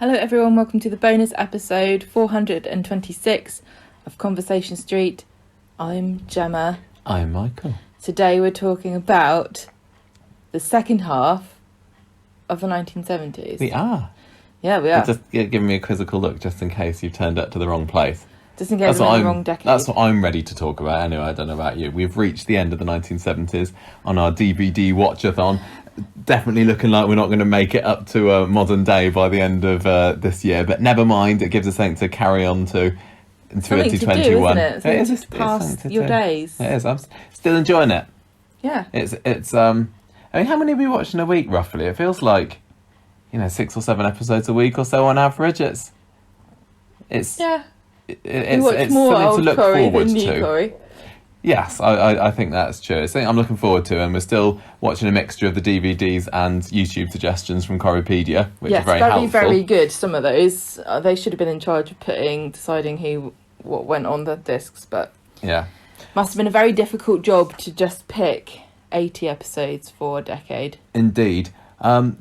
Hello everyone, welcome to the bonus episode 426 of Conversation Street. I'm Gemma. I'm Michael. Today we're talking about the second half of the 1970s. We are. Yeah, we are. Just give me a quizzical look just in case you've turned up to the wrong place. Just in case I'm in the wrong decade. That's what I'm ready to talk about anyway. I don't know about you. We've reached the end of the 1970s on our DVD watch-a-thon. Definitely looking like we're not going to make it up to modern day by the end of this year, but never mind, it gives us something to carry on to in 2021. To do, isn't it? Something to pass your days. It is. I'm still enjoying it. Yeah. It's I mean, how many are we watching a week roughly? It feels like, 6 or 7 episodes a week or so on average. It's yeah. It's more something old to look Corrie forward than new to. Corrie. Yes, I think that's true. It's something I'm looking forward to, and we're still watching a mixture of the DVDs and YouTube suggestions from Corriepedia, which are very helpful. Very good. Some of those they should have been in charge of deciding what went on the discs, but yeah, must have been a very difficult job to just pick 80 episodes for a decade. Indeed. So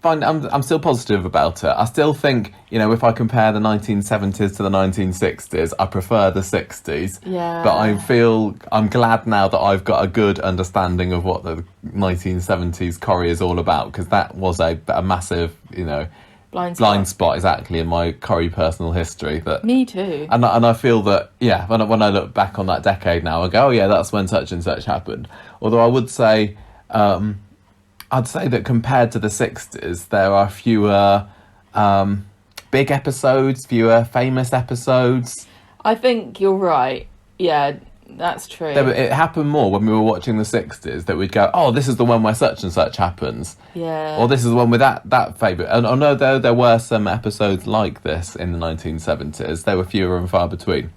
I'm still positive about it. I still think, if I compare the 1970s to the 1960s, I prefer the 60s. Yeah. But I'm glad now that I've got a good understanding of what the 1970s Corrie is all about, because that was a massive, blind spot exactly in my Corrie personal history. That me too. And I feel that, when I look back on that decade now, I go, oh yeah, that's when such and such happened. Although I would say, I'd say that compared to the 60s, there are fewer big episodes, fewer famous episodes. I think you're right. Yeah, that's true. It happened more when we were watching the 60s, that we'd go, oh, this is the one where such and such happens. Yeah. Or this is the one with that favourite. And I know there were some episodes like this in the 1970s. They were fewer and far between.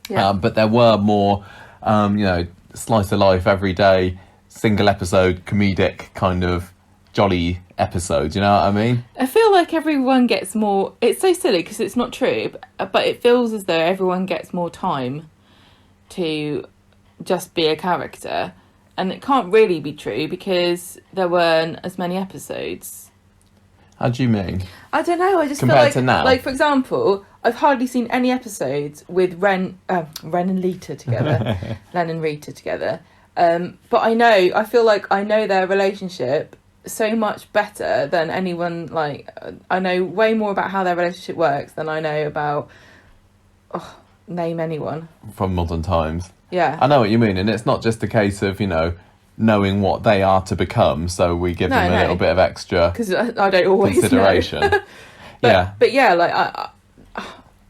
Yeah. But there were more, slice of life, everyday, single episode, comedic kind of jolly episodes, you know what I mean? I feel like everyone gets more... It's so silly because it's not true, but it feels as though everyone gets more time to just be a character. And it can't really be true because there weren't as many episodes. How do you mean? I don't know, I just compared feel like... to now? Like, for example, I've hardly seen any episodes with Ren and Lita together. Len and Rita together. But I feel like I know their relationship so much better than anyone. Like, I know way more about how their relationship works than I know about, name anyone. From modern times. Yeah. I know what you mean, and it's not just a case of, knowing what they are to become, so we give them a little bit of extra because I don't always consideration. But yeah, like, I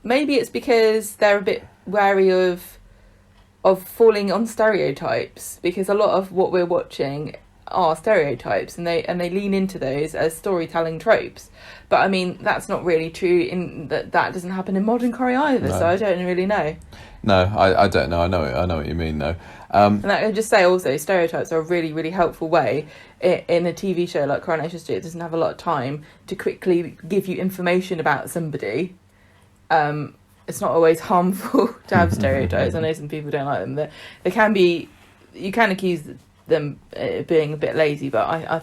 maybe it's because they're a bit wary of falling on stereotypes, because a lot of what we're watching are stereotypes, and they lean into those as storytelling tropes. But I mean, that's not really true in that doesn't happen in modern Corrie either. No. So I don't really know. No, I don't know. I know what you mean though. And I can just say also, stereotypes are a really, really helpful way in a TV show like Coronation Street. It doesn't have a lot of time to quickly give you information about somebody. It's not always harmful to have stereotypes. I know some people don't like them. They can be... You can accuse them being a bit lazy, but I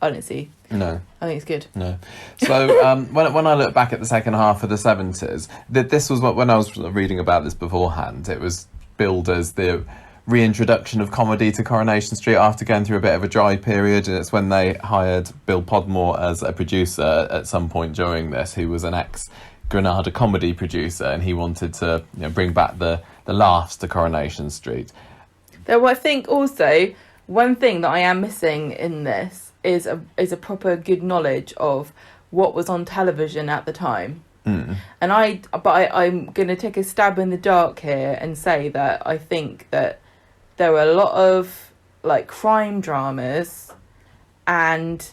don't see... No. I think it's good. No. So when I look back at the second half of the 70s, this was when I was reading about this beforehand, it was billed as the reintroduction of comedy to Coronation Street after going through a bit of a dry period, and it's when they hired Bill Podmore as a producer at some point during this, who was an ex-Granada comedy producer, and he wanted to bring back the laughs to Coronation Street. Though I think also one thing that I am missing in this is a proper good knowledge of what was on television at the time. Mm. And I'm going to take a stab in the dark here and say that I think that there were a lot of like crime dramas and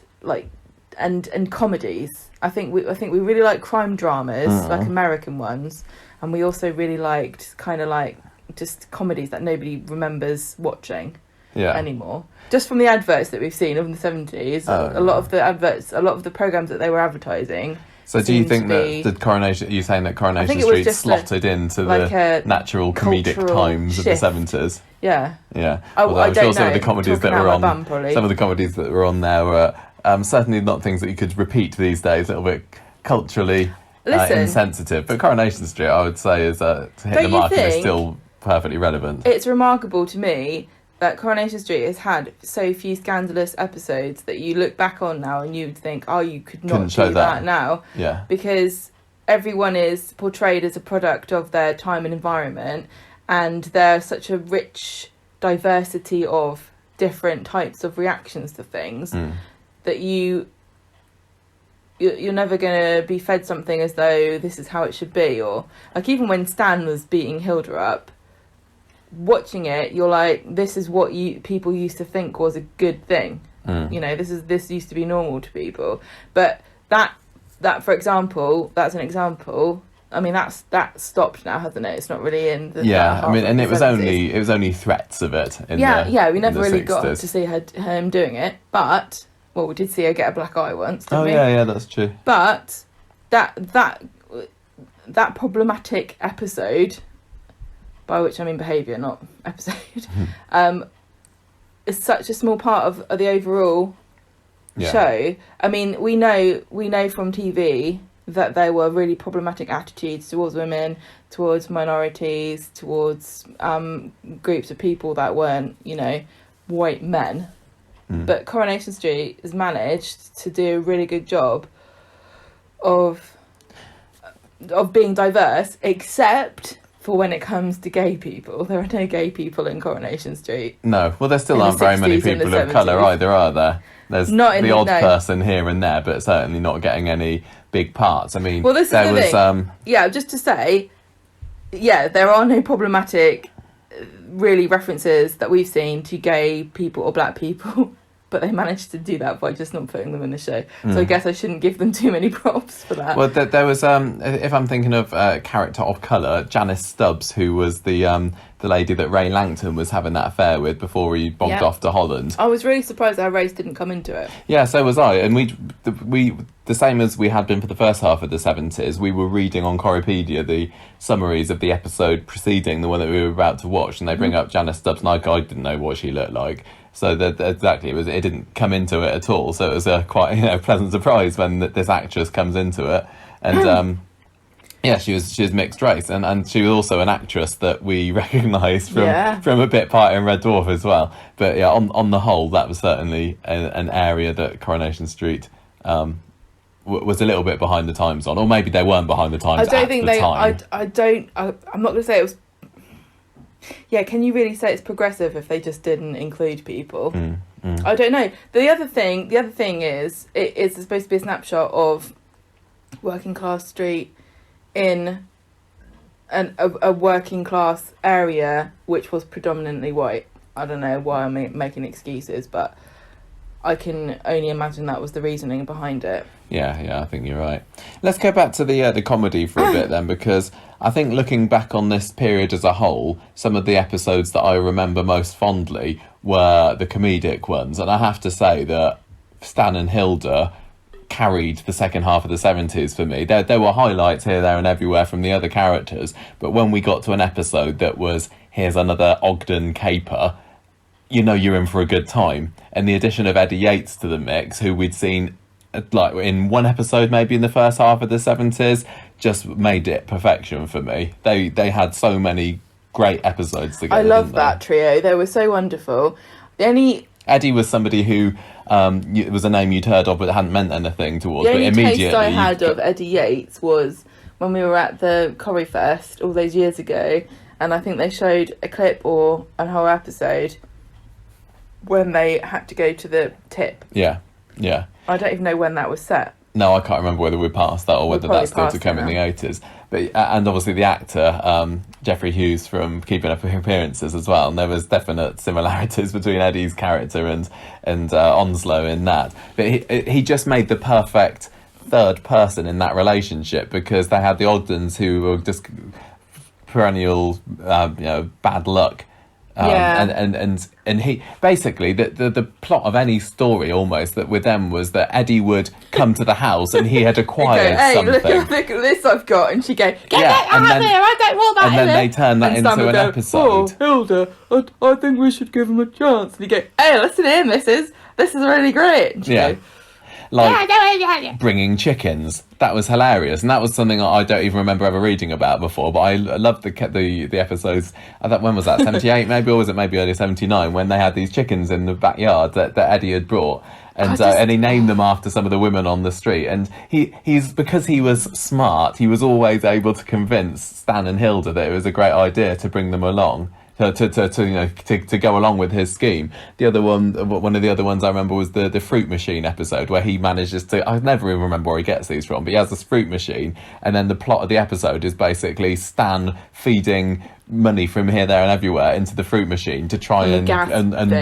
comedies. I think we really like crime dramas, like American ones, and we also really liked kind of like just comedies that nobody remembers watching anymore. Just from the adverts that we've seen of the 70s, a lot of the programs that they were advertising. So do you think that the Coronation... You're saying that Coronation Street slotted into the natural comedic times of the 70s? Yeah. Yeah. I'm sure some of the comedies that were on... Some of the comedies that were on there were certainly not things that you could repeat these days. A little bit culturally Listen, insensitive. But Coronation Street, I would say, is to hit Don't the you mark and is think still perfectly relevant. it's remarkable to me that Coronation Street has had so few scandalous episodes that you look back on now and you would think, oh, you could not Couldn't show do that now. Yeah. Because everyone is portrayed as a product of their time and environment, and there's such a rich diversity of different types of reactions to things that you're never going to be fed something as though this is how it should be. Or like, even when Stan was beating Hilda up, watching it, you're like, this is what people used to think was a good thing. You know, this used to be normal to people. But that for example, that's an example. I mean, that's stopped now, hasn't it? It's not really in the I mean, and it was 70s. only threats of it. We never really 60s. got to see him doing it, but we did see her get a black eye once, didn't we? Yeah, that's true. But that problematic episode, by which I mean behaviour, not episode, is such a small part of the overall show. I mean, we know from TV that there were really problematic attitudes towards women, towards minorities, towards groups of people that weren't, white men. But Coronation Street has managed to do a really good job of being diverse, except for when it comes to gay people. There are no gay people in Coronation Street. No, well, there still In aren't the very many 60s and people the of colour 70s. either, are there? There's Not in the the- odd no. person here and there, but certainly not getting any big parts. I mean, Well, this is there the was thing. Just to say, there are no problematic, really, references that we've seen to gay people or black people, but they managed to do that by just not putting them in the show. So I guess I shouldn't give them too many props for that. Well, there was, if I'm thinking of a character of colour, Janice Stubbs, who was the lady that Ray Langton was having that affair with before he bogged off to Holland. I was really surprised that her race didn't come into it. Yeah, so was I. And we the same as we had been for the first half of the 70s, we were reading on Corriepedia the summaries of the episode preceding the one that we were about to watch, and they bring up Janice Stubbs, and I didn't know what she looked like. So exactly, it didn't come into it at all. So it was a quite pleasant surprise when this actress comes into it, and she was mixed race, and she was also an actress that we recognised from a bit part in Red Dwarf as well. But on the whole, that was certainly an area that Coronation Street was a little bit behind the times on, or maybe they weren't behind the times. I'm not going to say it was. Yeah, can you really say it's progressive if they just didn't include people? I don't know. The other thing is, it is supposed to be a snapshot of working class street in a working class area which was predominantly white. I don't know why I'm making excuses, but I can only imagine that was the reasoning behind it. Yeah, I think you're right. Let's go back to the comedy for a bit then, because I think looking back on this period as a whole, some of the episodes that I remember most fondly were the comedic ones, and I have to say that Stan and Hilda carried the second half of the 70s for me. There were highlights here, there and everywhere from the other characters, but when we got to an episode that was, here's another Ogden caper, you're in for a good time. And the addition of Eddie Yates to the mix, who we'd seen like in one episode maybe in the first half of the 70s, just made it perfection for me. They had so many great episodes together. I love that trio. They were so wonderful. Eddie was somebody who it was a name you'd heard of but hadn't meant anything towards. The only but immediately taste I had of Eddie Yates was when we were at the Corrie Fest all those years ago, and I think they showed a clip or a whole episode when they had to go to the tip. Yeah. I don't even know when that was set. No, I can't remember whether we're past that or whether that's still to come in the now. 80s. But and obviously the actor, Geoffrey Hughes from Keeping Up with Appearances as well. And there was definite similarities between Eddie's character and Onslow in that. But he just made the perfect third person in that relationship, because they had the Ogdens who were just perennial, bad luck. And he basically the plot of any story almost that with them was that Eddie would come to the house and he had acquired something. Look at this I've got, and she go, get that out of here, I don't want that. And then they turn that and Sam into would an go, episode. Oh, Hilda, I think we should give him a chance. And you go, hey, listen here, missus, this is really great. And she go, like bringing chickens. That was hilarious, and that was something I don't even remember ever reading about before. But I loved the episodes. I thought, when was that? 78 maybe, or was it maybe early 79 when they had these chickens in the backyard that Eddie had brought. And he named them after some of the women on the street. And he's because he was smart, he was always able to convince Stan and Hilda that it was a great idea to bring them along. To go along with his scheme. One of the other ones I remember was the fruit machine episode, where he manages to, I never even remember where he gets these from, but he has this fruit machine, and then the plot of the episode is basically Stan feeding money from here, there and everywhere into the fruit machine to try and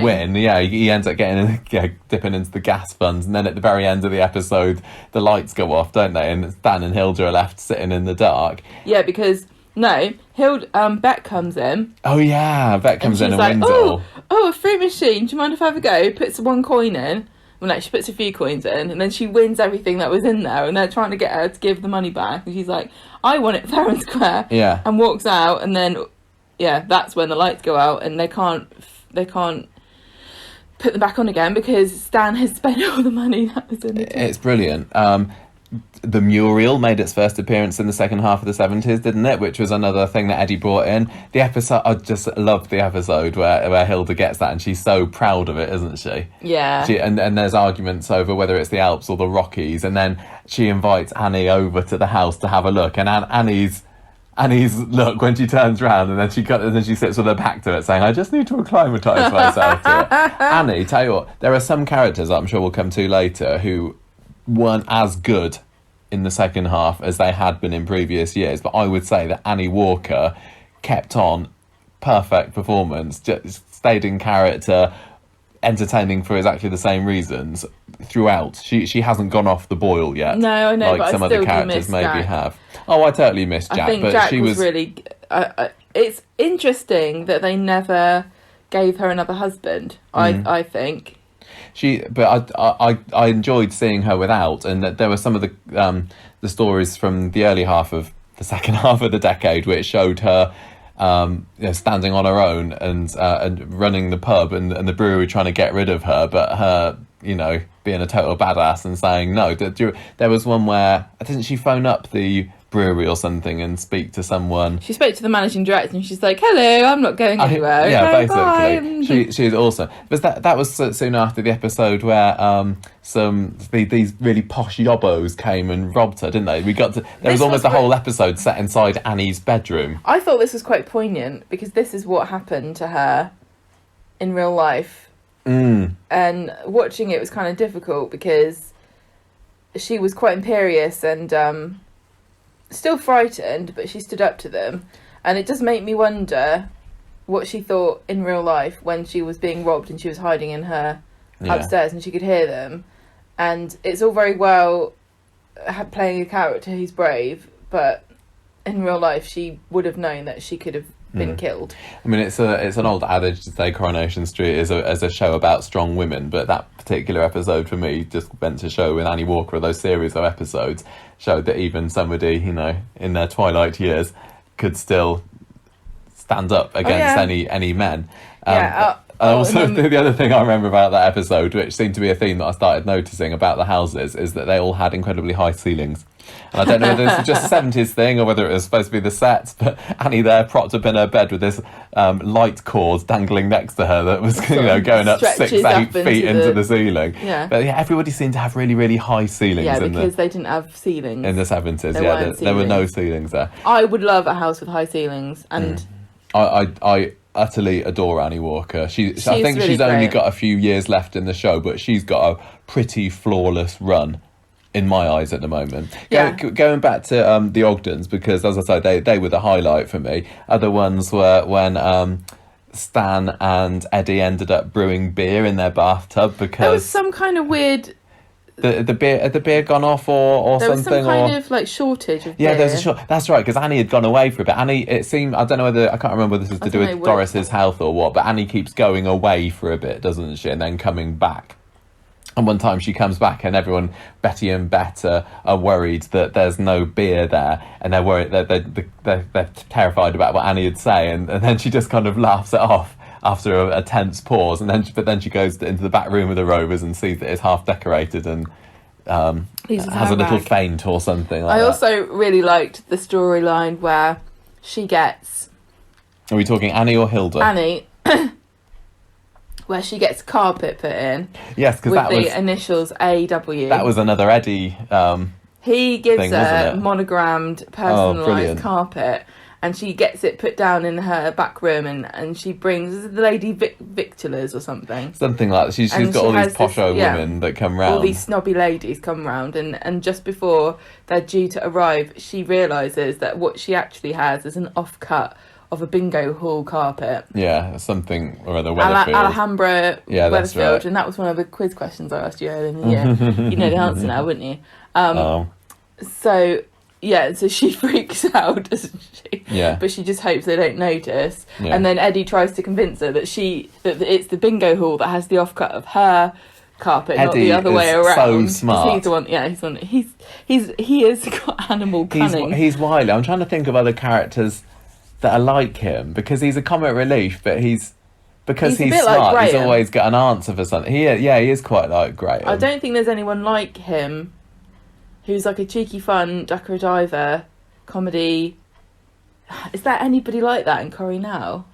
win. Yeah, he ends up dipping into the gas funds, and then at the very end of the episode the lights go off, don't they, and Stan and Hilda are left sitting in the dark. Yeah, because Beck comes in. Oh yeah, Beck comes in and like, wins it all. Oh, a fruit machine. Do you mind if I have a go? Puts one coin in. Well, no, she puts a few coins in, and then she wins everything that was in there, and they're trying to get her to give the money back, and she's like, I want it fair and square. Yeah. And walks out, and then, that's when the lights go out, and they can't put them back on again because Stan has spent all the money that was in it. It's brilliant. The Muriel made its first appearance in the second half of the 70s, didn't it? Which was another thing that Eddie brought in. The episode, I just loved the episode where Hilda gets that, and she's so proud of it, isn't she? Yeah. And there's arguments over whether it's the Alps or the Rockies, and then she invites Annie over to the house to have a look, and Annie's look when she turns around, and then she sits with her back to it saying, I just need to acclimatise myself to it. Annie, tell you what, there are some characters I'm sure we'll come to later who weren't as good in the second half as they had been in previous years, but I would say that Annie Walker kept on, perfect performance, just stayed in character, entertaining for exactly the same reasons throughout. She hasn't gone off the boil yet. No, I know, like but some I other still characters miss maybe Jack. have. Oh, I totally missed Jack. I think but Jack she was really. It's interesting that they never gave her another husband. I think. I enjoyed seeing her without, and that there were some of the stories from the early half of the second half of the decade which showed her standing on her own and running the pub and the brewery trying to get rid of her, but her being a total badass and saying no. There was one where didn't she phone up the brewery or something and speak to someone? She spoke to the managing director and she's like, hello, I'm not going anywhere. Yeah, okay, basically. She's awesome. But that was soon after the episode where these really posh yobbos came and robbed her, didn't they? There was almost a whole episode set inside Annie's bedroom. I thought this was quite poignant because this is what happened to her in real life. And watching it was kind of difficult because she was quite imperious and still frightened, but she stood up to them. And it does make me wonder what she thought in real life when she was being robbed and she was hiding in her upstairs and she could hear them. And it's all very well playing a character who's brave, but in real life she would have known that she could have been killed. I mean, it's an old adage to say Coronation Street is a show about strong women, but that particular episode for me just went to show with Annie Walker, those series of episodes showed that even somebody in their twilight years could still stand up against any men. The other thing I remember about that episode, which seemed to be a theme that I started noticing about the houses, is that they all had incredibly high ceilings. And I don't know whether this was just a 70s thing or whether it was supposed to be the sets, but Annie there propped up in her bed with this light cord dangling next to her that was going up 6-8 feet into the ceiling. Yeah. But everybody seemed to have really, really high ceilings. Yeah, because they didn't have ceilings. In the 70s, there were no ceilings there. I would love a house with high ceilings. And I utterly adore Annie Walker. I think really she's only great. got a few years left in the show, but she's got a pretty flawless run in my eyes at the moment. Going back to the Ogdens, because as I say, they were the highlight for me. Other ones were when Stan and Eddie ended up brewing beer in their bathtub because there was some kind of weird. Had the beer gone off or there something? There was some kind of shortage of beer. Yeah, there's a short. That's right, because Annie had gone away for a bit. Annie, it seemed, I don't know whether, I can't remember whether this is to do with Doris's health or what, but Annie keeps going away for a bit, doesn't she, and then coming back. And one time she comes back and everyone, Betty and Bet, are worried that there's no beer there, and they're worried they're terrified about what Annie would say, and then she just kind of laughs it off after a tense pause, but then she goes into the back room of the Rovers and sees that it's half decorated and has a little faint or something like I that. also really liked the storyline where she gets... Are we talking Annie or Hilda? Annie... where she gets carpet put in. Yes, because with that the was... initials AW. That was another Eddie he gives thing, her wasn't it? monogrammed, brilliant. personalised carpet, and she gets it put down in her back room, and she brings the lady Victulas or something. Something like that. She's And got she all these has posh this- old yeah. women that come round. All these snobby ladies come round, and just before they're due to arrive, she realises that what she actually has is an offcut of a bingo hall carpet. Yeah, something or other, Weatherfield. Alhambra, Yeah, that's Weatherfield, right. and that was one of the quiz questions I asked you earlier in the year. You know the answer now, wouldn't you? So, yeah, so she freaks out, doesn't she? Yeah. But she just hopes they don't notice. Yeah. And then Eddie tries to convince her that it's the bingo hall that has the offcut of her carpet, not Eddie the other way is around. so 'Cause smart. He's the one. Yeah, he has got animal cunning. He's wily. I'm trying to think of other characters that are like him, because he's a comic relief, but because He's a he's bit like smart, he's Graham. always got an answer for something. He is quite like Graham. I don't think there's anyone like him who's like a cheeky, fun, ducker diver comedy. Is there anybody like that in Corrie now?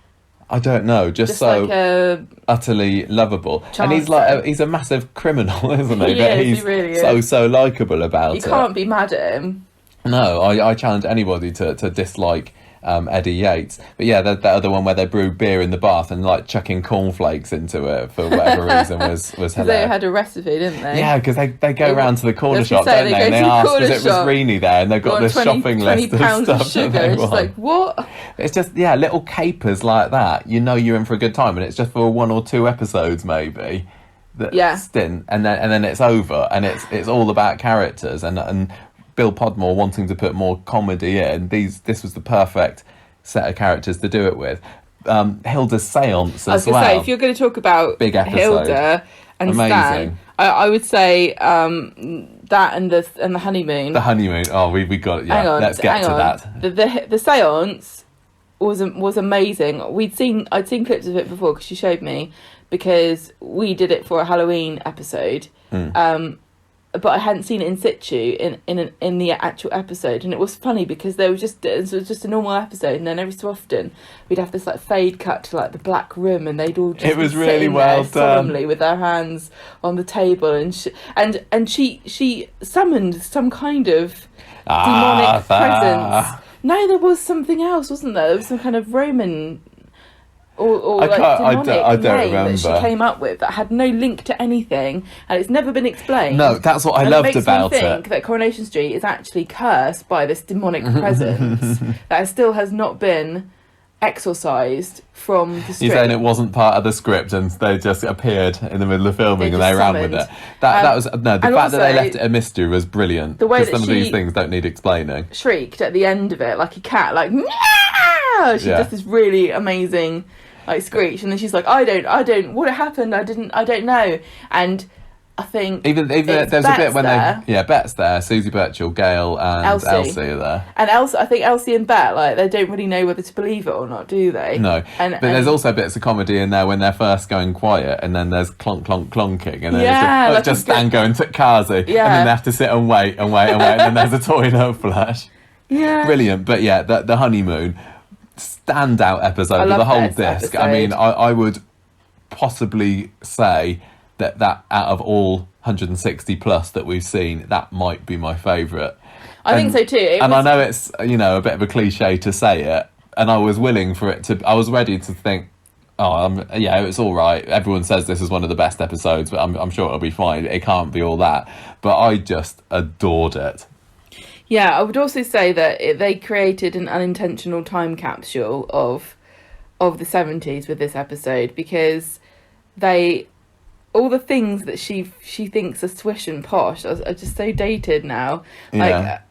I don't know. Just so like a utterly lovable, and he's Chancellor. he's a massive criminal, isn't he? He But is, he's he really is. so likeable about you it. can't be mad at him. No, I challenge anybody to dislike Eddie Yates. But yeah, that other one where they brew beer in the bath and like chucking cornflakes into it for whatever reason was Because hilarious. they had a recipe, didn't they? Yeah, because they go round to the corner As you shop, say, don't they they? go And they to the ask, corner is it shop, Rosrini there? And they've got Want this 20 shopping list of pounds stuff of sugar. that they It's just want. like, what? It's just, little capers like that. You know you're in for a good time, and it's just for 1 or 2 episodes maybe. That stint, and then it's over, and it's all about characters and Bill Podmore wanting to put more comedy in. This was the perfect set of characters to do it with. Hilda's seance I was as going to well. say, if you're going to talk about Big episode. Hilda and Amazing. Stan, I would say that and the honeymoon. The honeymoon. Oh, we got it. Yeah, Hang on, let's get to that. The seance was amazing. I'd seen clips of it before because she showed me, because we did it for a Halloween episode. But I hadn't seen it in situ in the actual episode, and it was funny because it was just a normal episode, and then every so often we'd have this like fade cut to like the black room, and they'd all just It was be really sitting well there solemnly with their hands on the table, and she summoned some kind of demonic presence. No, there was something else, wasn't there? There was some kind of Roman or I like can't- demonic I don't name that she remember. came up with that had no link to anything, and it's never been explained. No, that's what I And loved it makes about me think it. that Coronation Street is actually cursed by this demonic presence that still has not been exorcised from the street. You're saying it wasn't part of the script and they just appeared in the middle of filming and They they just ran with it. summoned. That was the and fact that also, they left it a mystery was brilliant. the way Because that some of these she- things don't need explaining. Shrieked at the end of it like a cat, like "Meow!" She Yeah. does this really amazing like screech, and then she's like, I don't what happened, I don't know. And I think Even it's there's a bit Bet's when there. Bet's there, Susie Birchall, Gail and Elsie. are there. And I think Elsie and Bet, like, they don't really know whether to believe it or not, do they? No, And but there's also bits of comedy in there when they're first going quiet, and then there's clonk clonk clonking, and then Yeah, it's like just a Stan going to Kazi, Yeah. and then they have to sit and wait, and then there's a toilet flash. Yeah. Brilliant, but yeah, the honeymoon standout episode I of the love whole this disc. I mean, episode. I would possibly say that out of all 160 plus that we've seen, that might be my favourite. I think so too. And I know it's a bit of a cliche to say it, and I was willing for it to. I was ready to think, it's all right. Everyone says this is one of the best episodes, but I'm sure it'll be fine. It can't be all that. But I just adored it. Yeah, I would also say that they created an unintentional time capsule of the 70s with this episode, because all the things that she thinks are swish and posh are just so dated now. Yeah. Like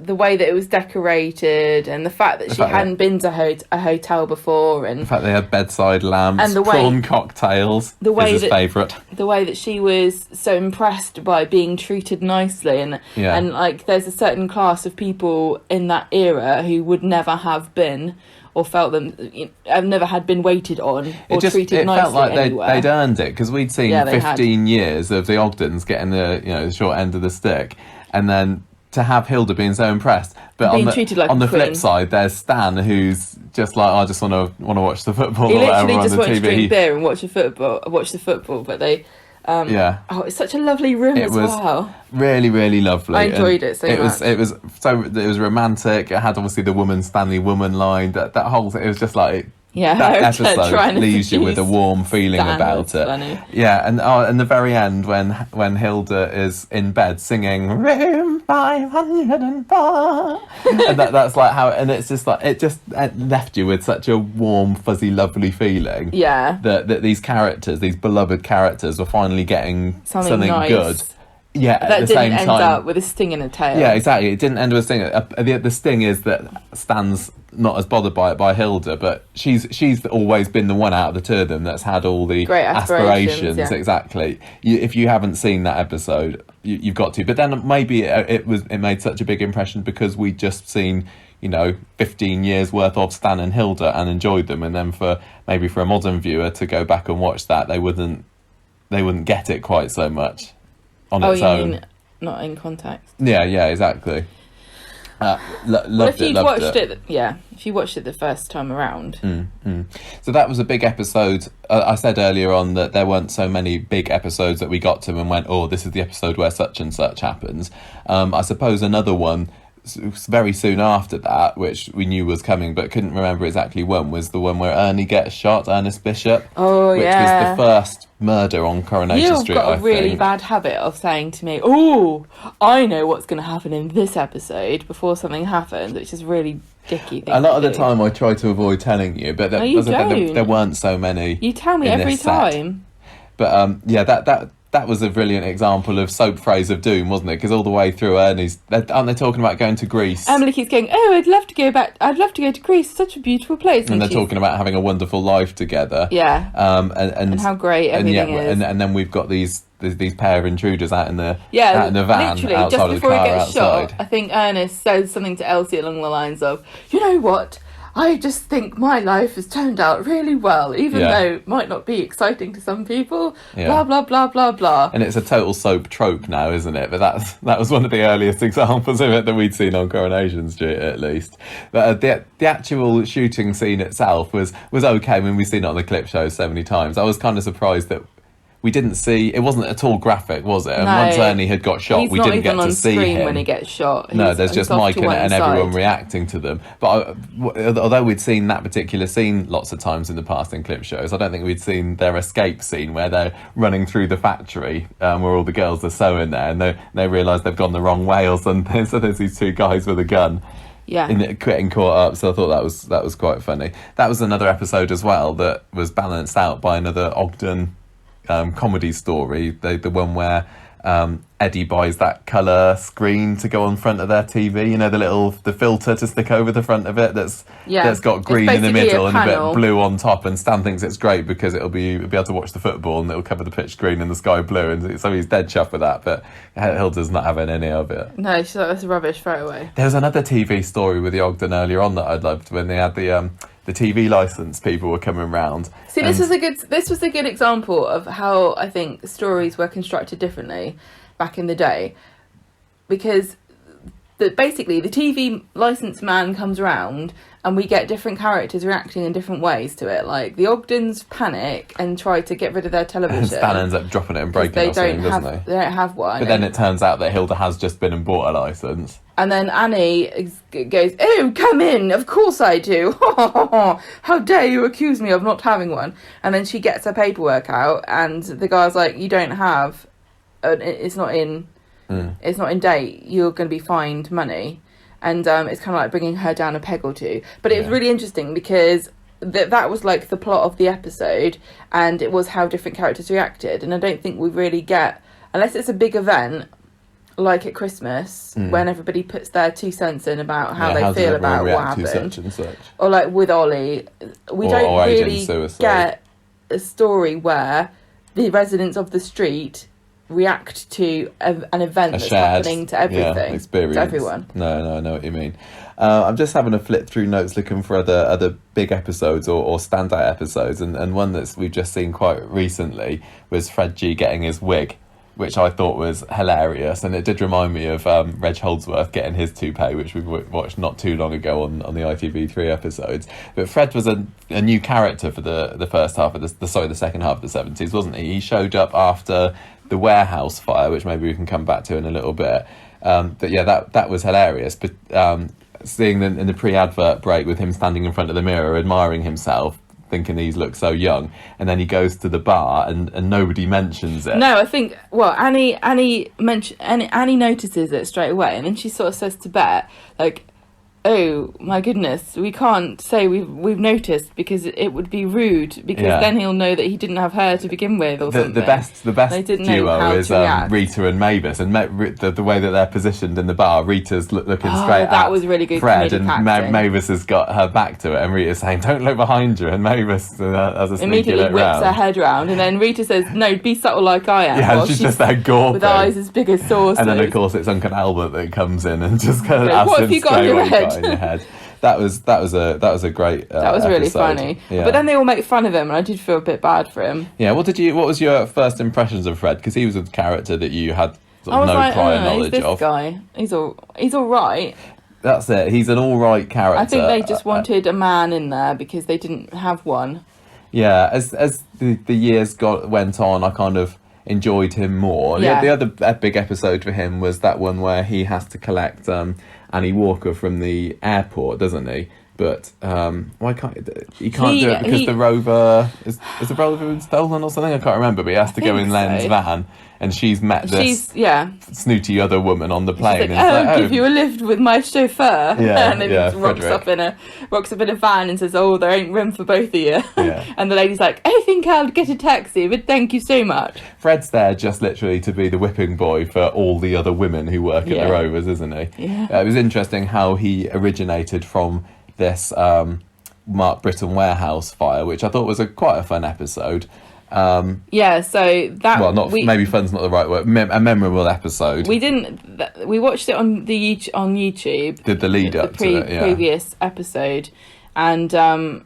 the way that it was decorated, and the fact that she hadn't been to a hotel before, and In fact, they had bedside lamps, And the way- prawn cocktails. the way is his that- favourite. the way that she was so impressed by being treated nicely, and like there's a certain class of people in that era who would never have been or felt them. I've never had been waited on or treated it nicely felt like anywhere. they'd earned it, because we'd seen Yeah, they 15 years of the Ogdens getting the short end of the stick, and then to have Hilda being so impressed, but Being on the treated like on a the flip queen. side, there's Stan, who's just like, I just want to watch the football He or whatever literally on just the wanted to drink TV. beer and watch the football, but they. Yeah, Oh, it's such a lovely room it as was well. really, really lovely. I enjoyed it so it much. It was romantic. It had obviously the woman Stanley woman line. That whole thing, it was just like. Yeah, That her episode trying to leaves you with a seduce warm feeling Stan about was it. funny. Yeah, and the very end when Hilda is in bed singing Room 504, and that's like how, and it's just like it left you with such a warm, fuzzy, lovely feeling. Yeah. That these characters, these beloved characters, were finally getting something nice. good. Yeah, That at the didn't same end time. up with a sting in a tail. Yeah, exactly. It didn't end with a sting. The sting is that Stan's not as bothered by it by Hilda, but she's always been the one out of the two of them that's had all the Great aspirations, yeah. Exactly. If you haven't seen that episode, you've got to. But then maybe it made such a big impression because we'd just seen 15 years worth of Stan and Hilda and enjoyed them, and then for a modern viewer to go back and watch that, they wouldn't get it quite so much on its own. Mean not in context? Yeah, exactly. If you watched it the first time around. So that was a big episode. I said earlier on that there weren't so many big episodes that we got to and went, oh, this is the episode where such and such happens. I suppose another one very soon after that, which we knew was coming but couldn't remember exactly when, was the one where Ernie gets shot, Ernest Bishop. Oh, which was the first murder on Coronation Street. You've got a really bad habit of saying to me, oh, I know what's going to happen in this episode before something happens, which is really dicky thing. A lot of the time I try to avoid telling you, but there weren't so many. You tell me every time. But that was a brilliant example of soap phrase of doom, wasn't it? Because all the way through Ernie's, aren't they talking about going to Greece? Emily keeps going, oh, I'd love to go back. I'd love to go to Greece. Such a beautiful place. And they're talking about having a wonderful life together. Yeah. And how great everything is. And then we've got these pair of intruders out in the van literally, outside just of the before car he gets outside. shot, I think Ernest says something to Elsie along the lines of, you know what? I just think my life has turned out really well, even though it might not be exciting to some people. Yeah. Blah, blah, blah, blah, blah. And it's a total soap trope now, isn't it? But that was one of the earliest examples of it that we'd seen on Coronation Street, at least. But the actual shooting scene itself was okay. I mean, we've seen it on the clip shows so many times. I was kind of surprised that we didn't see, it wasn't at all graphic, was it? And once Ernie had got shot, we didn't get to see him. He's not even on screen when he gets shot. No, there's just Mike and everyone reacting to them. But although we'd seen that particular scene lots of times in the past in clip shows, I don't think we'd seen their escape scene where they're running through the factory where all the girls are sewing there, and they realise they've gone the wrong way or something. So there's these two guys with a gun. Yeah, getting caught up. So I thought that was quite funny. That was another episode as well that was balanced out by another Ogden comedy story, the one where Eddie buys that colour screen to go on front of their TV, the filter to stick over the front of it that's got green in the middle and a bit blue on top, and Stan thinks it's great because it'll be able to watch the football and it'll cover the pitch green and the sky blue, and so he's dead chuffed with that, but Hilda's not having any of it. No, she's like, that's rubbish, throw away. There was another TV story with the Ogden earlier on that I loved, when they had the TV licence people were coming round. See, this was a good example of how I think stories were constructed differently back in the day, because basically the TV licence man comes around and we get different characters reacting in different ways to it. Like the Ogdens panic and try to get rid of their television. And Stan ends up dropping it and breaking it or something, doesn't he? They don't have one. But then it turns out that Hilda has just been and bought a licence. And then Annie goes, oh, come in, of course I do. How dare you accuse me of not having one? And then she gets her paperwork out and the guy's like, you don't have, it's not in date, you're going to be fined money. And it's kind of like bringing her down a peg or two. But it was really interesting because that was like the plot of the episode, and it was how different characters reacted. And I don't think we really get, unless it's a big event, like at Christmas, when everybody puts their 2 cents in about how they feel about what happened, such and such. Or like with Ollie, we don't really get a story where the residents of the street react to an event that's shared, happening to everything, experience. to everyone. No, I know what you mean. I'm just having a flip through notes looking for other big episodes or standout episodes, and one that we've just seen quite recently was Fred G getting his wig, which I thought was hilarious, and it did remind me of Reg Holdsworth getting his toupee, which we watched not too long ago on the ITV3 episodes. But Fred was a new character for the first half of the second half of the 70s, wasn't he? He showed up after the warehouse fire, which maybe we can come back to in a little bit. But yeah, that was hilarious. But seeing them in the pre-advert break with him standing in front of the mirror admiring himself, thinking he's looked so young, and then he goes to the bar and nobody mentions it. No, I think Annie notices it straight away, and then she sort of says to Bet, like, oh my goodness, we can't say we've noticed because it would be rude, because then he'll know that he didn't have hair to begin with, or something. The best duo is Rita and Mavis, and the way that they're positioned in the bar, Rita's looking straight at was really good Fred, and Mavis has got her back to it, and Rita's saying, don't look behind you, and Mavis has a sneaky immediately look whips round. her head round, and then Rita says, no, be subtle like I am. Yeah, she's just there gawping with eyes as big as saucers. And then of course it's Uncle Albert that comes in and just kind of asks what him have you got straight on what your you got in your head. That was a great that was really episode. funny. Yeah. But then they all make fun of him, and I did feel a bit bad for him. Yeah, what was your first impressions of Fred? Because he was a character that you had sort of no prior knowledge he's this of. Guy, he's all right. That's it. He's an all right character. I think they just wanted a man in there because they didn't have one. Yeah, as the years went on, I kind of enjoyed him more. Yeah. The other big episode for him was that one where he has to collect Annie Walker from the airport, doesn't he? But why can't he do it because the Rover is the Rover been stolen or something? I can't remember. But he has to go in Len's van, and she's met this snooty other woman on the plane. She's like, I'll give you a lift with my chauffeur. Yeah, and then he rocks up in a van and says, oh, there ain't room for both of you. Yeah. And the lady's like, I think I'll get a taxi, but thank you so much. Fred's there just literally to be the whipping boy for all the other women who work at the Rovers, isn't he? Yeah. It was interesting how he originated from this Mark Britton warehouse fire, which I thought was quite a fun episode. So that maybe fun's not the right word. A memorable episode. We watched it on YouTube. Did the lead up to it? Yeah. Previous episode, and that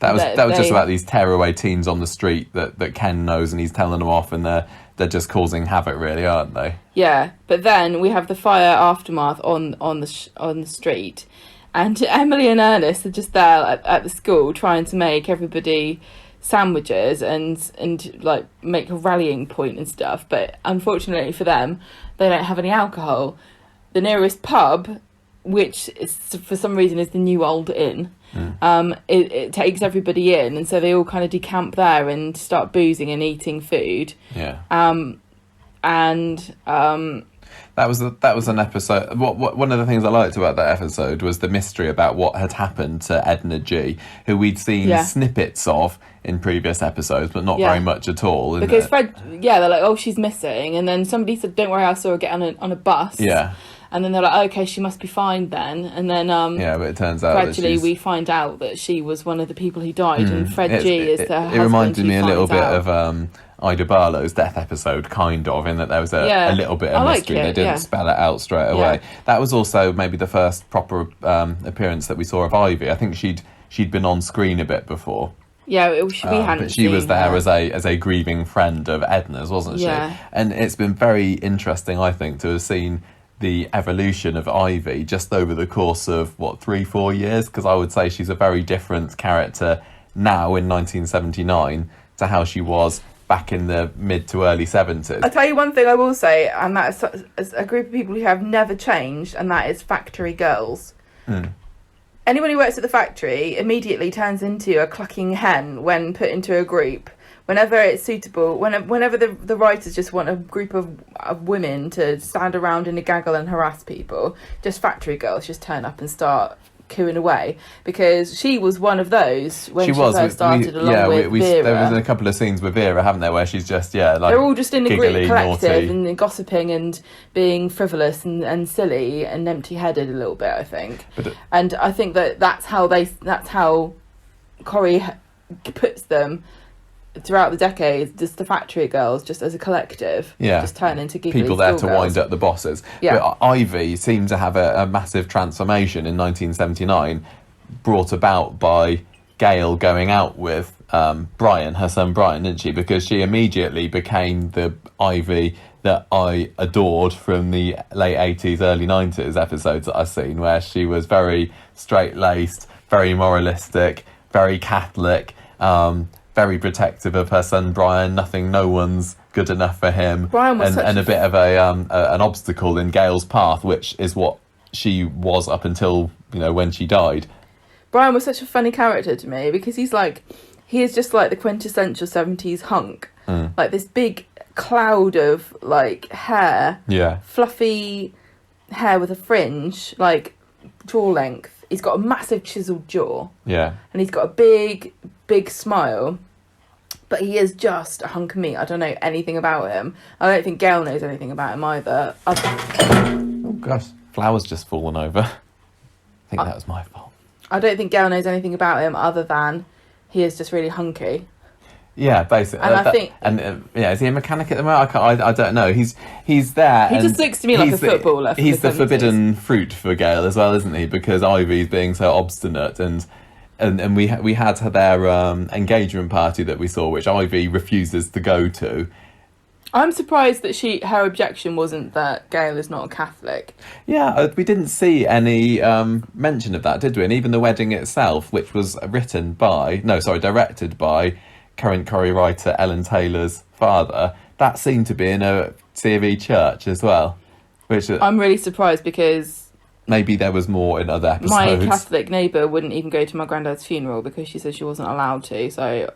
was just about these tearaway teens on the street that Ken knows, and he's telling them off, and they're just causing havoc, really, aren't they? Yeah, but then we have the fire aftermath on the street. And Emily and Ernest are just there at the school trying to make everybody sandwiches and like make a rallying point and stuff. But unfortunately for them, they don't have any alcohol. The nearest pub, which is, for some reason is the New Old Inn, it takes everybody in, and so they all kind of decamp there and start boozing and eating food. Yeah. That was an episode. One of the things I liked about that episode was the mystery about what had happened to Edna G, who we'd seen snippets of in previous episodes, but not very much at all. Because Fred, they're like, oh, she's missing, and then somebody said, don't worry, I saw her get on a bus. Yeah. And then they're like, okay, she must be fine then. And then but it turns out gradually we find out that she was one of the people who died, and Fred G is the husband. It reminded me a little bit of Ida Barlow's death episode, kind of, in that there was a little bit of mystery. They didn't spell it out straight away. That was also maybe the first proper appearance that we saw of Ivy. I think she'd been on screen a bit before. Yeah, we hadn't. But she was there as a grieving friend of Edna's, wasn't she? Yeah. And it's been very interesting, I think, to have seen the evolution of Ivy just over the course of 3-4 years, because I would say she's a very different character now in 1979 to how she was back in the mid to early 70s. I'll tell you one thing I will say, and that is a group of people who have never changed, and that is factory girls. Anyone who works at the factory immediately turns into a clucking hen when put into a group. Whenever it's suitable, whenever the writers just want a group of women to stand around in a gaggle and harass people, just factory girls just turn up and start cooing away, because she was one of those when she first started, along with Vera. There was a couple of scenes with Vera, haven't there, where she's just they're all just in a group, collective, naughty, and gossiping and being frivolous and silly and empty-headed a little bit, I think. And I think that's how Corrie puts them throughout the decades, just the factory girls, just as a collective, Yeah. just turn into giggly people there to schoolgirls. wind up the bosses. Yeah. But Ivy seemed to have a massive transformation in 1979, brought about by Gail going out with Brian, her son Brian, didn't she? Because she immediately became the Ivy that I adored from the late 80s, early 90s episodes that I've seen, where she was very straight-laced, very moralistic, very Catholic, very protective of her son Brian. No one's good enough for him. Brian was and a bit of an obstacle in Gail's path, which is what she was up until, when she died. Brian was such a funny character to me because he is just like the quintessential 70s hunk. Like this big cloud of hair, fluffy hair with a fringe, jaw length. He's got a massive chiseled jaw. Yeah. And he's got a big smile. But he is just a hunk of meat. I don't know anything about him. I don't think Gail knows anything about him either. Oh gosh, flower's just fallen over. I think that was my fault. I don't think Gail knows anything about him other than he is just really hunky. Yeah, basically. And I think... And is he a mechanic at the moment? I don't know. He's there. He just looks to me like a footballer. He's the forbidden fruit for Gail as well, isn't he? Because Ivy's being so obstinate, and we had their engagement party that we saw, which Ivy refuses to go to. I'm surprised that her objection wasn't that Gail is not a Catholic. Yeah, we didn't see any mention of that, did we? And even the wedding itself, which was directed by current Corrie writer Ellen Taylor's father, that seemed to be in a CV church as well. Which I'm really surprised because maybe there was more in other episodes. My Catholic neighbour wouldn't even go to my granddad's funeral because she said she wasn't allowed to. So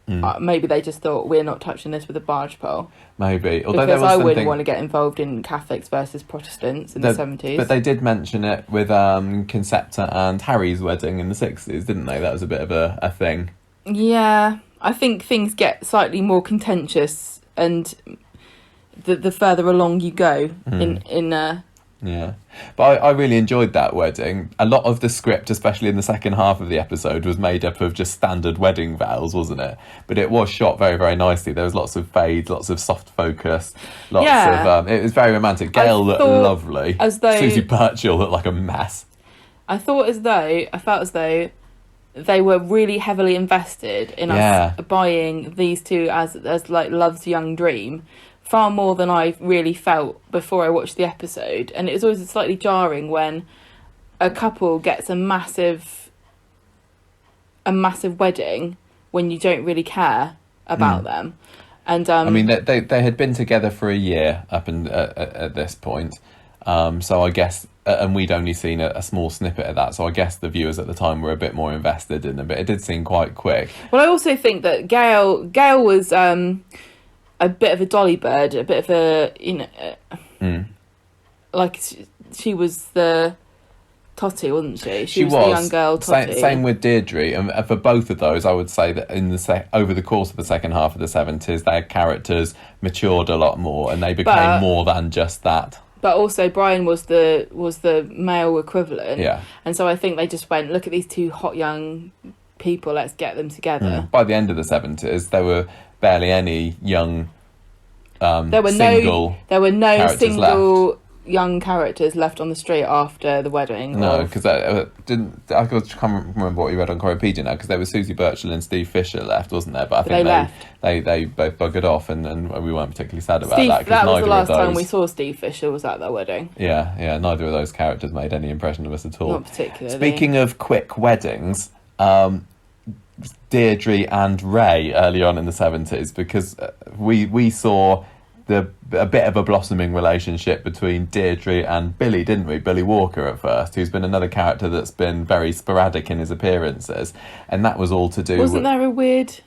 maybe they just thought, we're not touching this with a barge pole. Maybe. Although because I wouldn't want to get involved in Catholics versus Protestants in the 70s. But they did mention it with Concepta and Harry's wedding in the 60s, didn't they? That was a bit of a thing. Yeah. I think things get slightly more contentious and the further along you go Yeah, but I really enjoyed that wedding. A lot of the script, especially in the second half of the episode, was made up of just standard wedding vows, wasn't it? But it was shot very, very nicely. There was lots of fades, lots of soft focus, lots of... it was very romantic. Gail looked lovely. As though Susie Birchall looked like a mess. I felt as though they were really heavily invested in us buying these two as love's young dream, far more than I really felt before I watched the episode. And it was always slightly jarring when a couple gets a massive wedding when you don't really care about them. And I mean, they had been together for a year up at this point, so I guess, and we'd only seen a small snippet of that, so I guess the viewers at the time were a bit more invested in it, but it did seem quite quick. Well, I also think that Gail was a bit of a dolly bird, a bit of a, she was the Totty, wasn't she? She was the young girl Totty. Same with Deirdre, and for both of those, I would say that in over the course of the second half of the 70s, their characters matured a lot more, and they became more than just that. But also, Brian was the male equivalent, and so I think they just went, look at these two hot young people, let's get them together. By the end of the 70s, there were barely any young there were no single young characters left on the street after the wedding. No, because I can't remember what you read on Corrie now, because there was Susie Birchall and Steve Fisher left, wasn't there? But I think they both buggered off, and we weren't particularly sad about that. That was the last time we saw Steve Fisher, was at their wedding. Yeah, neither of those characters made any impression on us at all. Not particularly. Speaking of quick weddings, Deirdre and Ray early on in the 70s, because we saw a bit of a blossoming relationship between Deirdre and Billy, didn't we? Billy Walker at first, who's been another character that's been very sporadic in his appearances, and that was all to do Wasn't there a weird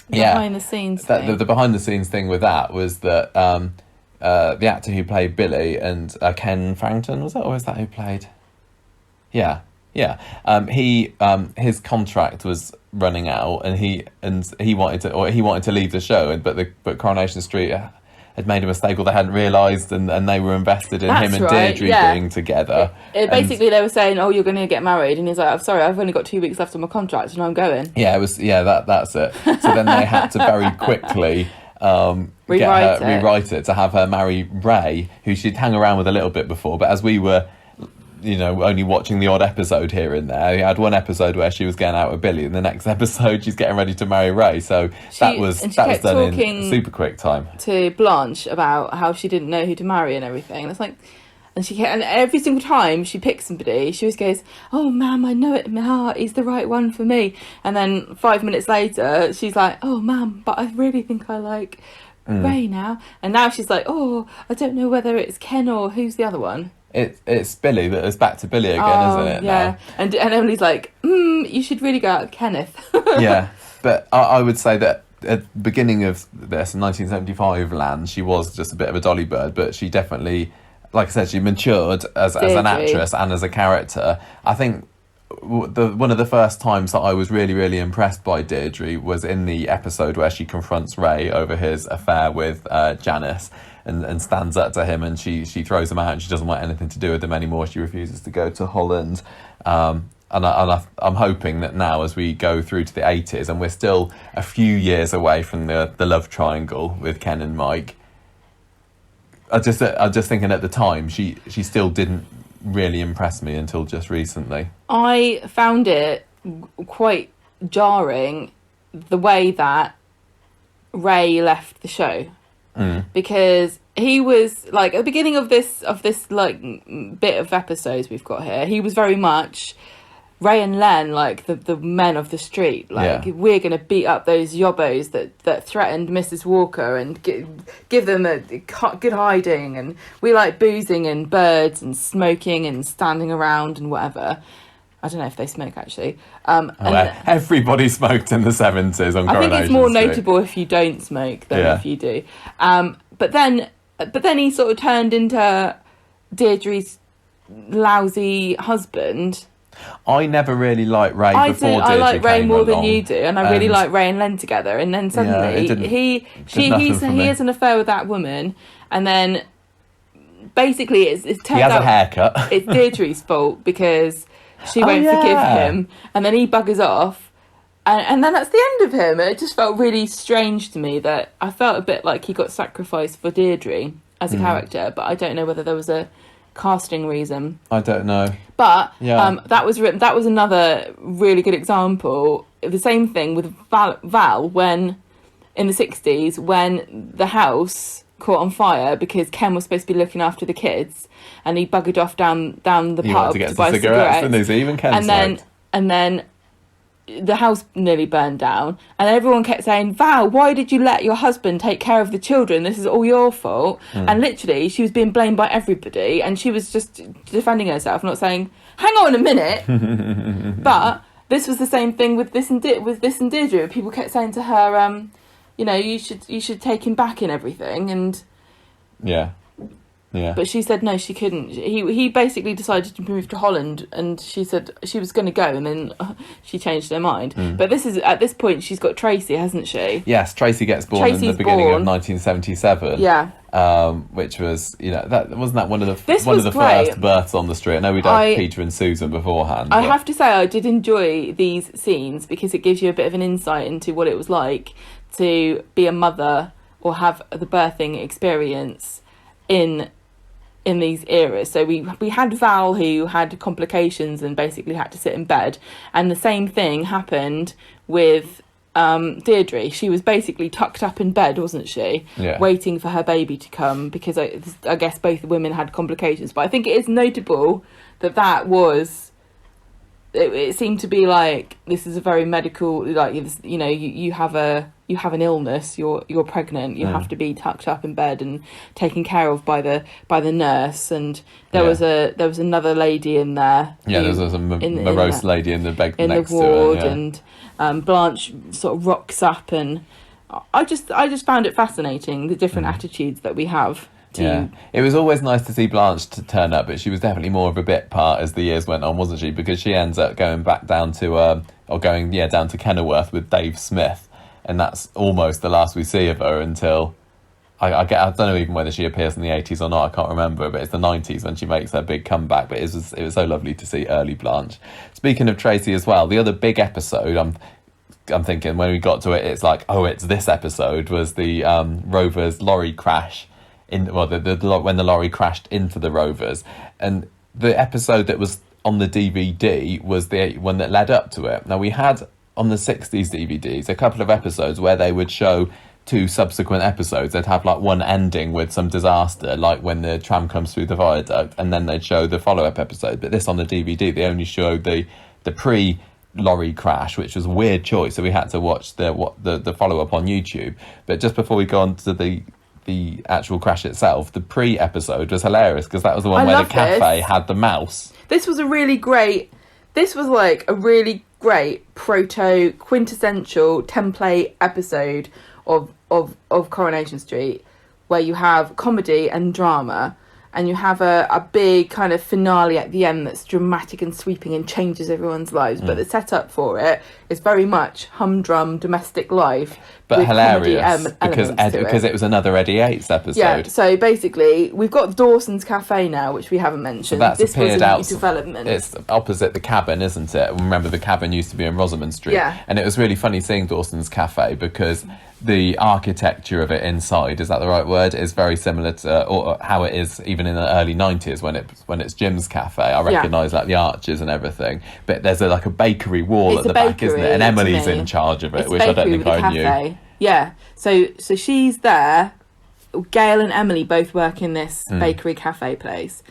behind the scenes thing? The behind the scenes thing with that was that the actor who played Billy and Ken Farrington, was that, or was that who played? Yeah. His contract was running out, and he wanted to leave the show, but Coronation Street had made a mistake or they hadn't realised, and they were invested in him and Deirdre being together. Basically, they were saying, "Oh, you're going to get married," and he's like, "I'm sorry, I've only got 2 weeks left on my contract, and I'm going." Yeah, it was. Yeah, that's it. So then they had to very quickly rewrite it to have her marry Ray, who she'd hung around with a little bit before, but as we were, only watching the odd episode here and there, you had one episode where she was going out with Billy, and the next episode she's getting ready to marry Ray. So that was done in super quick time. To Blanche about how she didn't know who to marry and everything, and it's like, and every single time she picks somebody, she always goes, "Oh, ma'am, I know it in my heart, he's the right one for me." And then 5 minutes later, she's like, "Oh, ma'am, but I really think I like Ray now." And now she's like, "Oh, I don't know whether it's Ken or who's the other one." It's Billy, but it's back to Billy again, isn't it? Yeah, now? And Emily's like, "You should really go out with Kenneth." Yeah, but I would say that at the beginning of this, in 1975 land, she was just a bit of a dolly bird, but she definitely, like I said, she matured as an actress and as a character. I think one of the first times that I was really, really impressed by Deirdre was in the episode where she confronts Ray over his affair with Janice. And stands up to him, and she throws him out, and she doesn't want anything to do with him anymore. She refuses to go to Holland, and I'm hoping that now, as we go through to the 80s, and we're still a few years away from the love triangle with Ken and Mike. I just thinking at the time she still didn't really impress me until just recently. I found it quite jarring the way that Ray left the show. Because he was like at the beginning of this like bit of episodes we've got here, he was very much Ray and Len, like the men of the street, like we're gonna beat up those yobbos that threatened Mrs. Walker and give them a good hiding, and we like boozing and birds and smoking and standing around and whatever. I don't know if they smoke actually. Everybody smoked in the 70s on Coronation Street. I think it's more notable if you don't smoke than if you do. But then he sort of turned into Deirdre's lousy husband. I never really liked Ray before Deirdre I like Ray more along, than you do, and I really like Ray and Len together. And then suddenly he has an affair with that woman, and then basically it's turned out he has a haircut. It's Deirdre's fault because she won't forgive him, and then he buggers off, and then that's the end of him. It just felt really strange to me that I felt a bit like he got sacrificed for Deirdre as a character, but I don't know whether there was a casting reason. I don't know. But that was another really good example. The same thing with Val when in the 60s when the house caught on fire because Ken was supposed to be looking after the kids, and he buggered off down the pub to buy cigarettes. Even Ken and then the house nearly burned down, and everyone kept saying, "Val, why did you let your husband take care of the children? This is all your fault." And literally she was being blamed by everybody, and she was just defending herself, not saying, "Hang on a minute." But this was the same thing with this and Deirdre. People kept saying to her, you should take him back in everything, and yeah. But she said no, she couldn't. He basically decided to move to Holland, and she said she was going to go, and then she changed her mind. But at this point she's got Tracy, hasn't she? Yes, Tracy gets born in the beginning of 1977. Yeah. Which was wasn't one of the first births on the street. I know we'd had Peter and Susan beforehand. I have to say I did enjoy these scenes because it gives you a bit of an insight into what it was like to be a mother or have the birthing experience in these eras. So we had Val, who had complications and basically had to sit in bed, and the same thing happened with Deirdre. She was basically tucked up in bed, wasn't she? Yeah. Waiting for her baby to come, because I guess both women had complications. But I think it is notable that was it seemed to be like this is a very medical, like, you have an illness, you're pregnant, you have to be tucked up in bed and taken care of by the nurse. And there was another lady in there. Yeah, there was a morose lady in the bed in next the ward, to her, yeah. And Blanche sort of rocks up, and I just found it fascinating, the different attitudes that we have. Yeah, it was always nice to see Blanche to turn up, but she was definitely more of a bit part as the years went on, wasn't she? Because she ends up going back down to down to Kenilworth with Dave Smith, and that's almost the last we see of her until I don't know even whether she appears in the 80s or not, I can't remember, but it's the 90s when she makes her big comeback. But it was so lovely to see early Blanche. Speaking of Tracy as well, the other big episode, I'm thinking when we got to it, it's like, oh, it's this episode, was the Rovers lorry crash, when the lorry crashed into the Rovers. And the episode that was on the DVD was the one that led up to it. Now, we had on the 60s DVDs a couple of episodes where they would show 2 subsequent episodes. They'd have like one ending with some disaster, like when the tram comes through the viaduct, and then they'd show the follow-up episode. But this on the DVD, they only showed the pre-lorry crash, which was a weird choice, so we had to watch the follow-up on YouTube. But just before we go on to the actual crash itself, the pre-episode was hilarious, because that was the one where the cafe had the mouse. This was like a really great proto quintessential template episode of Coronation Street, where you have comedy and drama, and you have a big kind of finale at the end that's dramatic and sweeping and changes everyone's lives. But the setup for it is very much humdrum domestic life, but with hilarious because it was another Eddie Yates episode. Yeah, so basically we've got Dawson's Cafe now, which we haven't mentioned. So that's appeared out. Development. It's opposite the cabin, isn't it? Remember, the cabin used to be in Rosamond Street. Yeah. And it was really funny seeing Dawson's Cafe, because the architecture of it inside, is that the right word, is very similar to or how it is even in the early 90s when it's Jim's Cafe. I recognise like the arches and everything, but there's like a bakery wall at the back, isn't it? And Emily's in charge of it, which I don't think I knew. Yeah, so she's there. Gail and Emily both work in this bakery cafe place,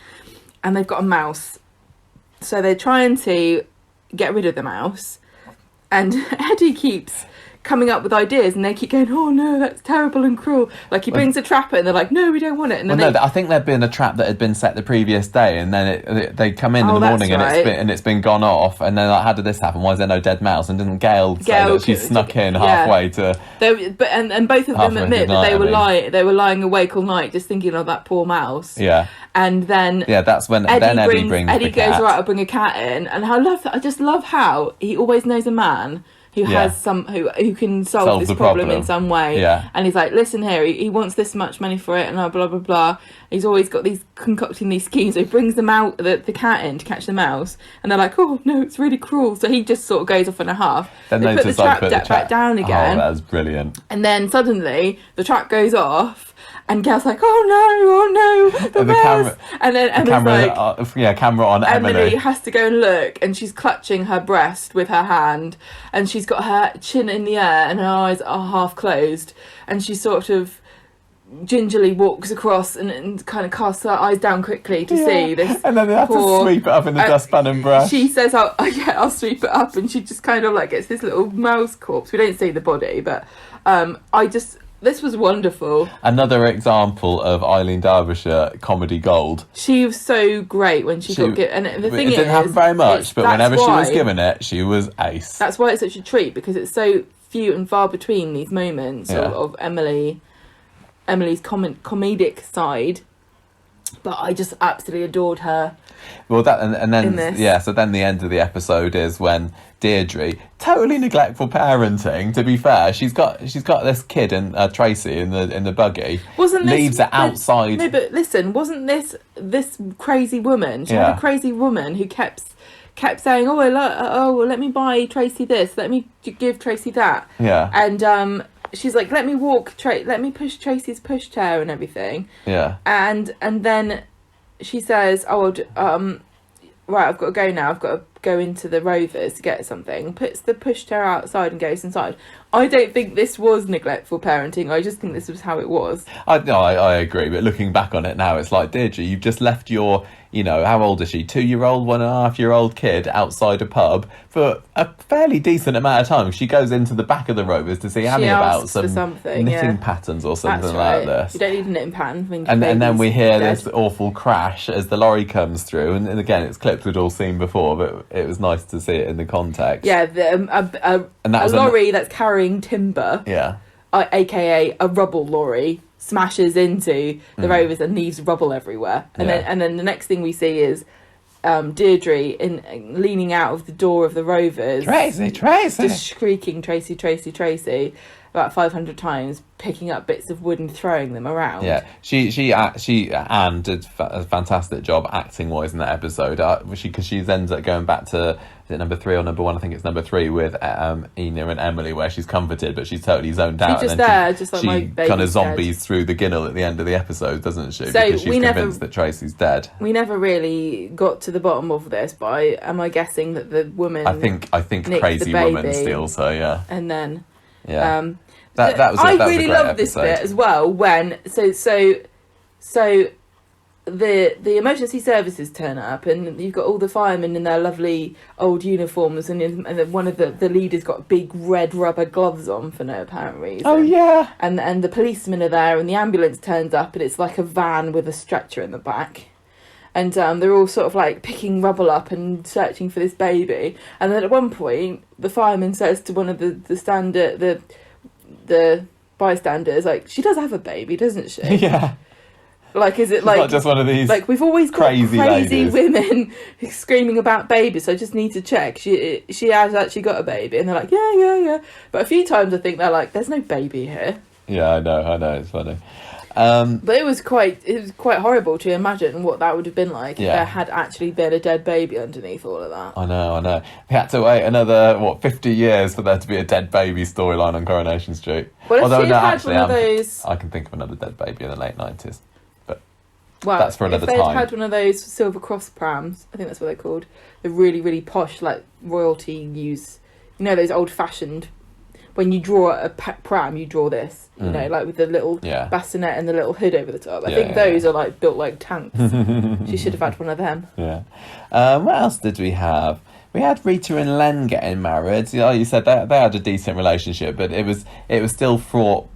and they've got a mouse. So they're trying to get rid of the mouse, and Eddie keeps coming up with ideas, and they keep going, oh no, that's terrible and cruel. Like, he brings a trapper, and they're like, no, we don't want it. And then I think there'd been a trap that had been set the previous day, and then they come in the morning, and it's been gone off, and they're like, how did this happen? Why is there no dead mouse? And didn't Gail say that she snuck in halfway to? And both of them admit that they were lying awake all night just thinking of that poor mouse. Yeah. And then that's when Eddie brings Eddie the cat. goes, right, I'll bring a cat in. And I love that. I just love how he always knows a man who has who can solve this problem in some way. Yeah. And he's like, listen here, he wants this much money for it, and blah blah blah. He's always got these concocting these schemes. So he brings the cat in to catch the mouse, and they're like, oh no, it's really cruel. So he just sort of goes off in a half. Then they put the trap back down again. Oh, that's brilliant. And then suddenly the trap goes off, and Gail's like, oh no, the mouse. And then Emily's camera on Emily. Emily has to go and look, and she's clutching her breast with her hand, and she's got her chin in the air, and her eyes are half closed, and she sort of gingerly walks across and kind of casts her eyes down quickly to see this. And then they have to sweep it up in the dustpan and brush. She says, I'll sweep it up, and she just kind of like gets this little mouse corpse. We don't see the body, but this was wonderful. Another example of Eileen Derbyshire comedy gold. She was so great when she got given. And the thing is, it didn't happen very much, but whenever she was given it, she was ace. That's why it's such a treat, because it's so few and far between these moments of Emily's comedic side. But I just absolutely adored her. Well, that and then so then the end of the episode is when Deirdre, totally neglectful parenting. To be fair, she's got this kid and Tracy in the buggy. Leaves it outside. No, but listen, wasn't this crazy woman? She had a crazy woman who kept saying, let me buy Tracy this, let me give Tracy that. Yeah. And she's like, let me push Tracy's pushchair and everything. Yeah. And then she says, right, I've got to go now. I've got to go into the Rovers to get something. Puts the pushchair outside and goes inside. I don't think this was neglectful parenting. I just think this was how it was. I agree, but looking back on it now, it's like, Deirdre, you've just left your, how old is she? 2-year-old, 1.5-year-old kid outside a pub for a fairly decent amount of time. She goes into the back of the Rovers to see Annie about some knitting patterns or something like this. You don't need a knitting pattern. And then we hear this awful crash as the lorry comes through, and again, it's clips we'd all seen before, but it was nice to see it in the context. Yeah, a lorry that's carrying timber, aka a rubble lorry, smashes into the Rovers and leaves rubble everywhere. And then the next thing we see is Deirdre leaning out of the door of the Rovers, Tracy, just shrieking, Tracy, Tracy, Tracy. about 500 times, picking up bits of wood and throwing them around. Yeah, Anne did a fantastic job acting wise in that episode. Because she ends up going back to, is it number 3 or number 1? I think it's number 3 with Ina and Emily, where she's comforted, but she's totally zoned out. She's just there, just like my baby's kind of zombies dead. through the ginnel at the end of the episode, doesn't she? So because she's convinced that Tracy's dead. We never really got to the bottom of this, but am I guessing that the woman? I think crazy woman steals her. Yeah, and then yeah. That was a really great love this episode. bit as well when so the emergency services turn up and you've got all the firemen in their lovely old uniforms and then one of the leaders got big red rubber gloves on for no apparent reason. Oh yeah. And the policemen are there and the ambulance turns up and it's like a van with a stretcher in the back. And they're all sort of like picking rubble up and searching for this baby. And then at one point, the fireman says to one of the bystanders, like, she does have a baby, doesn't she? Yeah. Like, is it She's like not just one of these? Like, we've always got crazy ladies. women screaming about babies, so I just need to check. She has actually got a baby, and they're like, yeah. But a few times I think they're like, there's no baby here. Yeah, I know, it's funny. But it was quite horrible to imagine what that would have been like if Yeah. there had actually been a dead baby underneath all of that. I know. We had to wait another 50 years for there to be a dead baby storyline on Coronation Street. Well, if Although, she'd no, had actually, one of those, I can think of another dead baby in the late 90s. well, that's for another if they'd time. had one of those Silver Cross prams, I think that's what they're called, the really, really posh, like, royalty use, you know, those old-fashioned, when you draw a pram, you draw this, you know, like with the little bassinet and the little hood over the top. I think those are, like, built like tanks. She should have had one of them. Yeah. What else did we have? We had Rita and Len getting married. You know, you said they had a decent relationship, but it was still fraught.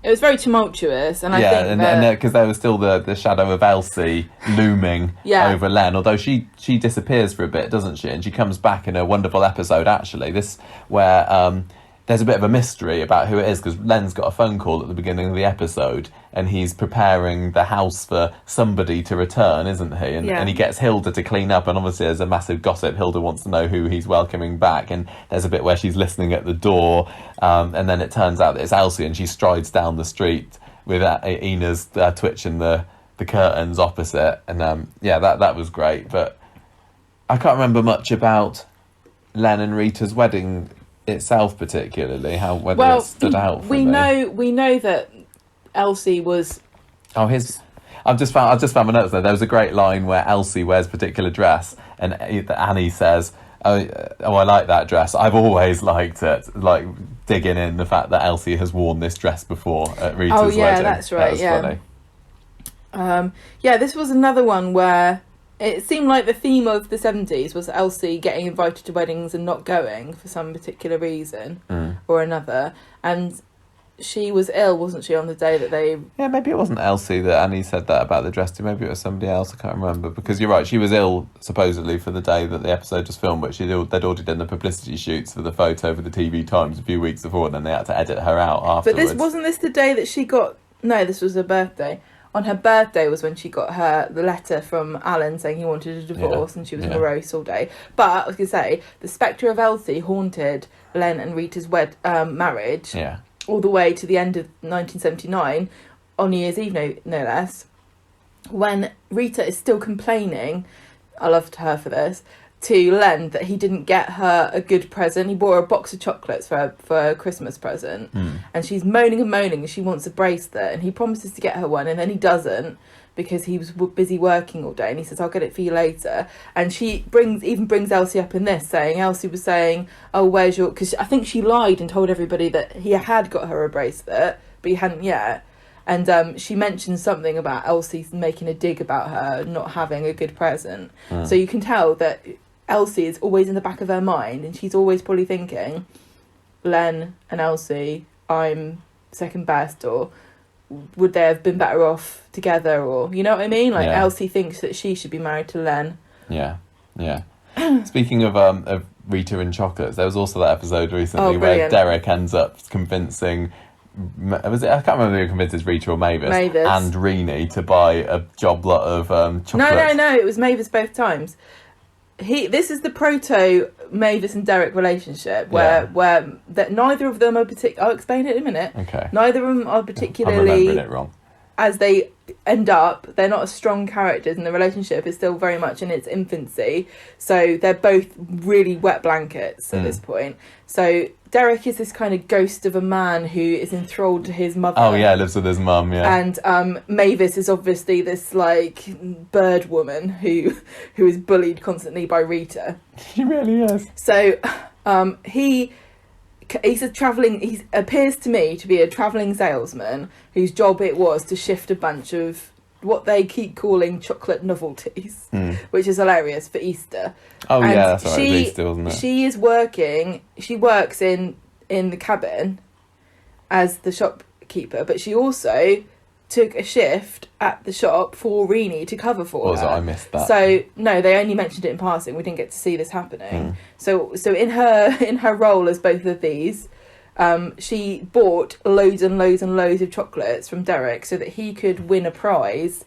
It was very tumultuous, and I think because there was still the shadow of Elsie looming over Len. Although she disappears for a bit, doesn't she? And she comes back in a wonderful episode, actually. This where there's a bit of a mystery about who it is, because Len's got a phone call at the beginning of the episode, and he's preparing the house for somebody to return, isn't he? And he gets Hilda to clean up, and obviously there's a massive gossip. Hilda wants to know who he's welcoming back, and there's a bit where she's listening at the door, and then it turns out that it's Elsie, and she strides down the street with Ina's twitching the curtains opposite, and that was great. But I can't remember much about Len and Rita's wedding itself, particularly whether it stood out for me. We know that Elsie was. I've just found my notes there. There was a great line where Elsie wears a particular dress, and Annie says, "Oh, I like that dress. I've always liked it." Like digging in the fact that Elsie has worn this dress before at Rita's wedding. That's right. That was funny. This was another one where it seemed like the theme of the 70s was Elsie getting invited to weddings and not going for some particular reason or another. And she was ill, wasn't she, on the day that they... Yeah, maybe it wasn't Elsie that Annie said that about the dress to. Maybe it was somebody else, I can't remember. Because you're right, she was ill, supposedly, for the day that the episode was filmed, but they'd already done the publicity shoots for the photo for the TV Times a few weeks before, and then they had to edit her out afterwards. But wasn't this the day that she got... No, this was her birthday. On her birthday was when she got the letter from Alan saying he wanted a divorce, and she was morose all day. But I was going to say, the spectre of Elsie haunted Len and Rita's marriage all the way to the end of 1979, on New Year's Eve, no less, when Rita is still complaining, I loved her for this, to Len that he didn't get her a good present. He bought her a box of chocolates for a Christmas present, and she's moaning and moaning, and she wants a bracelet, and he promises to get her one, and then he doesn't because he was busy working all day, and he says, I'll get it for you later. And she brings Elsie up in this, saying Elsie was saying, oh, where's your... Because I think she lied and told everybody that he had got her a bracelet, but he hadn't yet. And she mentioned something about Elsie making a dig about her not having a good present. So you can tell that Elsie is always in the back of her mind, and she's always probably thinking, Len and Elsie, I'm second best, or would they have been better off together, or you know what I mean? Like Elsie thinks that she should be married to Len. Yeah. Speaking of Rita and chocolates, there was also that episode recently where Derek ends up convincing... I can't remember who convinces Rita or Mavis and Renee to buy a job lot of chocolate. No, it was Mavis both times. this is the proto Mavis and Derek relationship where that neither of them are I'll explain it in a minute. Okay. Neither of them are I'm particularly remembering it wrong. as they end up, they're not as strong characters, and the relationship is still very much in its infancy. So they're both really wet blankets at this point. So Derek is this kind of ghost of a man who is enthralled to his mother. Oh yeah, lives with his mum. Yeah. And Mavis is obviously this like bird woman who is bullied constantly by Rita. She really is. So he appears to me to be a travelling salesman whose job it was to shift a bunch of what they keep calling chocolate novelties, which is hilarious for Easter. Oh And yeah, that's right. It's Easter, wasn't it? She works in the cabin as the shopkeeper, but she also took a shift at the shop for Renee to cover for her. I missed that. So no, they only mentioned it in passing. We didn't get to see this happening. So in her role as both of these, she bought loads and loads and loads of chocolates from Derek so that he could win a prize,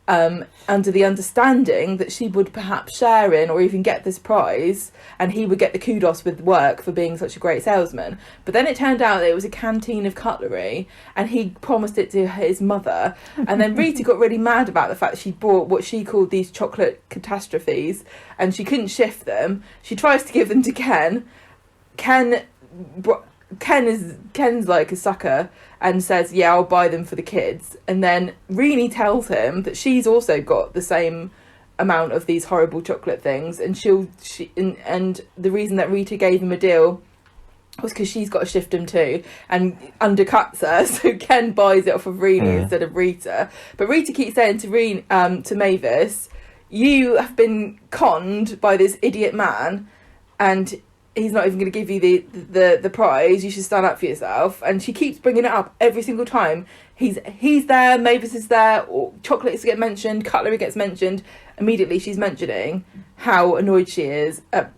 under the understanding that she would perhaps share in or even get this prize, and he would get the kudos with work for being such a great salesman. But then it turned out that it was a canteen of cutlery, and he promised it to his mother, and then Rita got really mad about the fact that she bought what she called these chocolate catastrophes, and she couldn't shift them. She tries to give them to Ken. Ken's like a sucker and says, yeah, I'll buy them for the kids. And then Renee tells him that she's also got the same amount of these horrible chocolate things, and and the reason that Rita gave him a deal was because she's got to shift them too, and undercuts her. So Ken buys it off of Renee instead of Rita. But Rita keeps saying to Mavis, you have been conned by this idiot man, and he's not even going to give you the prize. You should stand up for yourself. And she keeps bringing it up every single time. He's there, Mavis is there, or chocolates get mentioned, cutlery gets mentioned. Immediately she's mentioning how annoyed she is at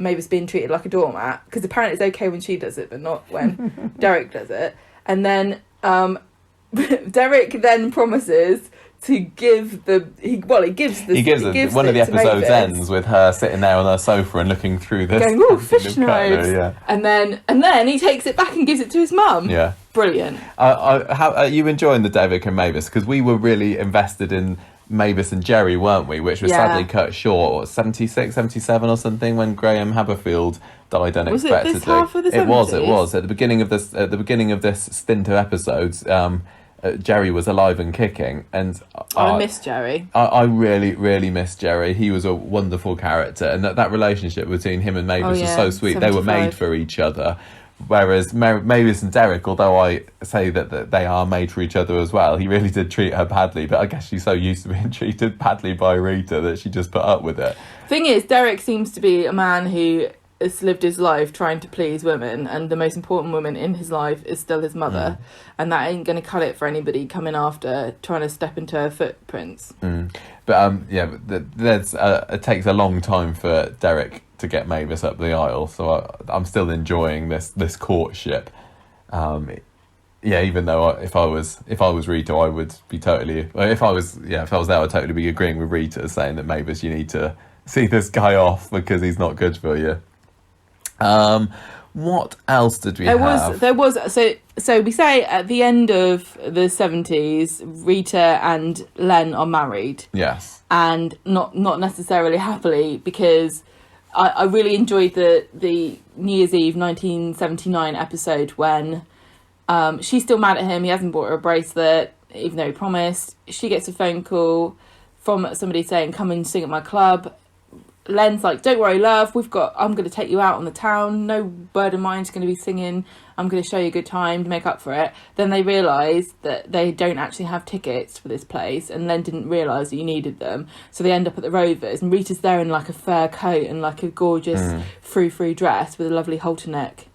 Mavis being treated like a doormat, because apparently it's okay when she does it but not when Derek does it. And then Derek then promises to give one of the episodes ends with her sitting there on her sofa and looking through this, going, oh, fish knives, yeah. and then he takes it back and gives it to his mum. Yeah, brilliant. How are you enjoying the Derek and Mavis? Because we were really invested in Mavis and Jerry, weren't we? Which was sadly cut short, 76, 77 or something, when Graham Haberfield died unexpectedly. Was it this half of the 70s? It was at the beginning of this stint of episodes. Jerry was alive and kicking, and I miss Jerry. I really, really miss Jerry. He was a wonderful character, and that relationship between him and Mavis was so sweet. 75. They were made for each other. Whereas Mavis and Derek, although I say that they are made for each other as well, he really did treat her badly. But I guess she's so used to being treated badly by Rita that she just put up with it. Thing is, Derek seems to be a man who has lived his life trying to please women, and the most important woman in his life is still his mother, and that ain't going to cut it for anybody coming after trying to step into her footprints. But it takes a long time for Derek to get Mavis up the aisle, so I'm still enjoying this courtship. Even though if I was Rita, I would be totally. If I was there, I'd totally be agreeing with Rita, saying that Mavis, you need to see this guy off because he's not good for you. What else did we have? So we say at the end of the 70s, Rita and Len are married. Yes. And not necessarily happily, because I really enjoyed the New Year's Eve 1979 episode when she's still mad at him. He hasn't bought her a bracelet, even though he promised. She gets a phone call from somebody saying, come and sing at my club. Len's like, don't worry, love, I'm going to take you out on the town. No bird of mine's going to be singing. I'm going to show you a good time to make up for it. Then they realise that they don't actually have tickets for this place, and Len didn't realise that you needed them. So they end up at the Rovers, and Rita's there in like a fur coat and like a gorgeous frou-frou dress with a lovely halter neck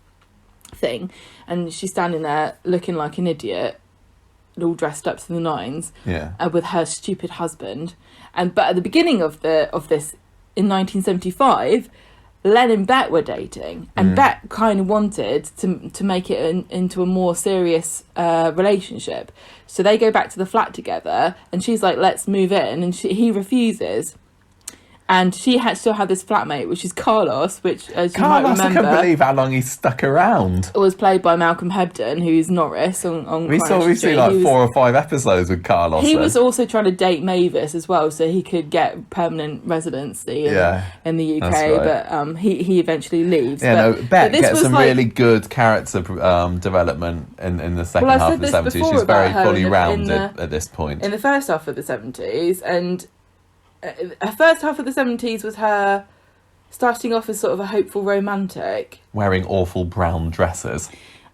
thing. And she's standing there looking like an idiot, all dressed up to the nines, with her stupid husband. But at the beginning of this, in 1975, Len and Bet were dating, and Bet kind of wanted to make it into a more serious relationship. So they go back to the flat together, and she's like, let's move in, and he refuses. And she still had this flatmate, which is Carlos, which, as you might Carlos, I remember, can't believe how long he stuck around. was played by Malcolm Hebden, who's Norris on We Coronation see Street. like He was- 4 or 5 episodes with Carlos. He then. was also trying to date Mavis as well, so he could get permanent residency in the UK. that's right. But he eventually leaves. Yeah, but Beck this gets was some like- really good character development in the second Well, I half said of the this 70s. before She's very about her fully in rounded the- at this point. in the first half of the 70s, and her first half of the 70s was her starting off as sort of a hopeful romantic, Wearing awful brown dresses.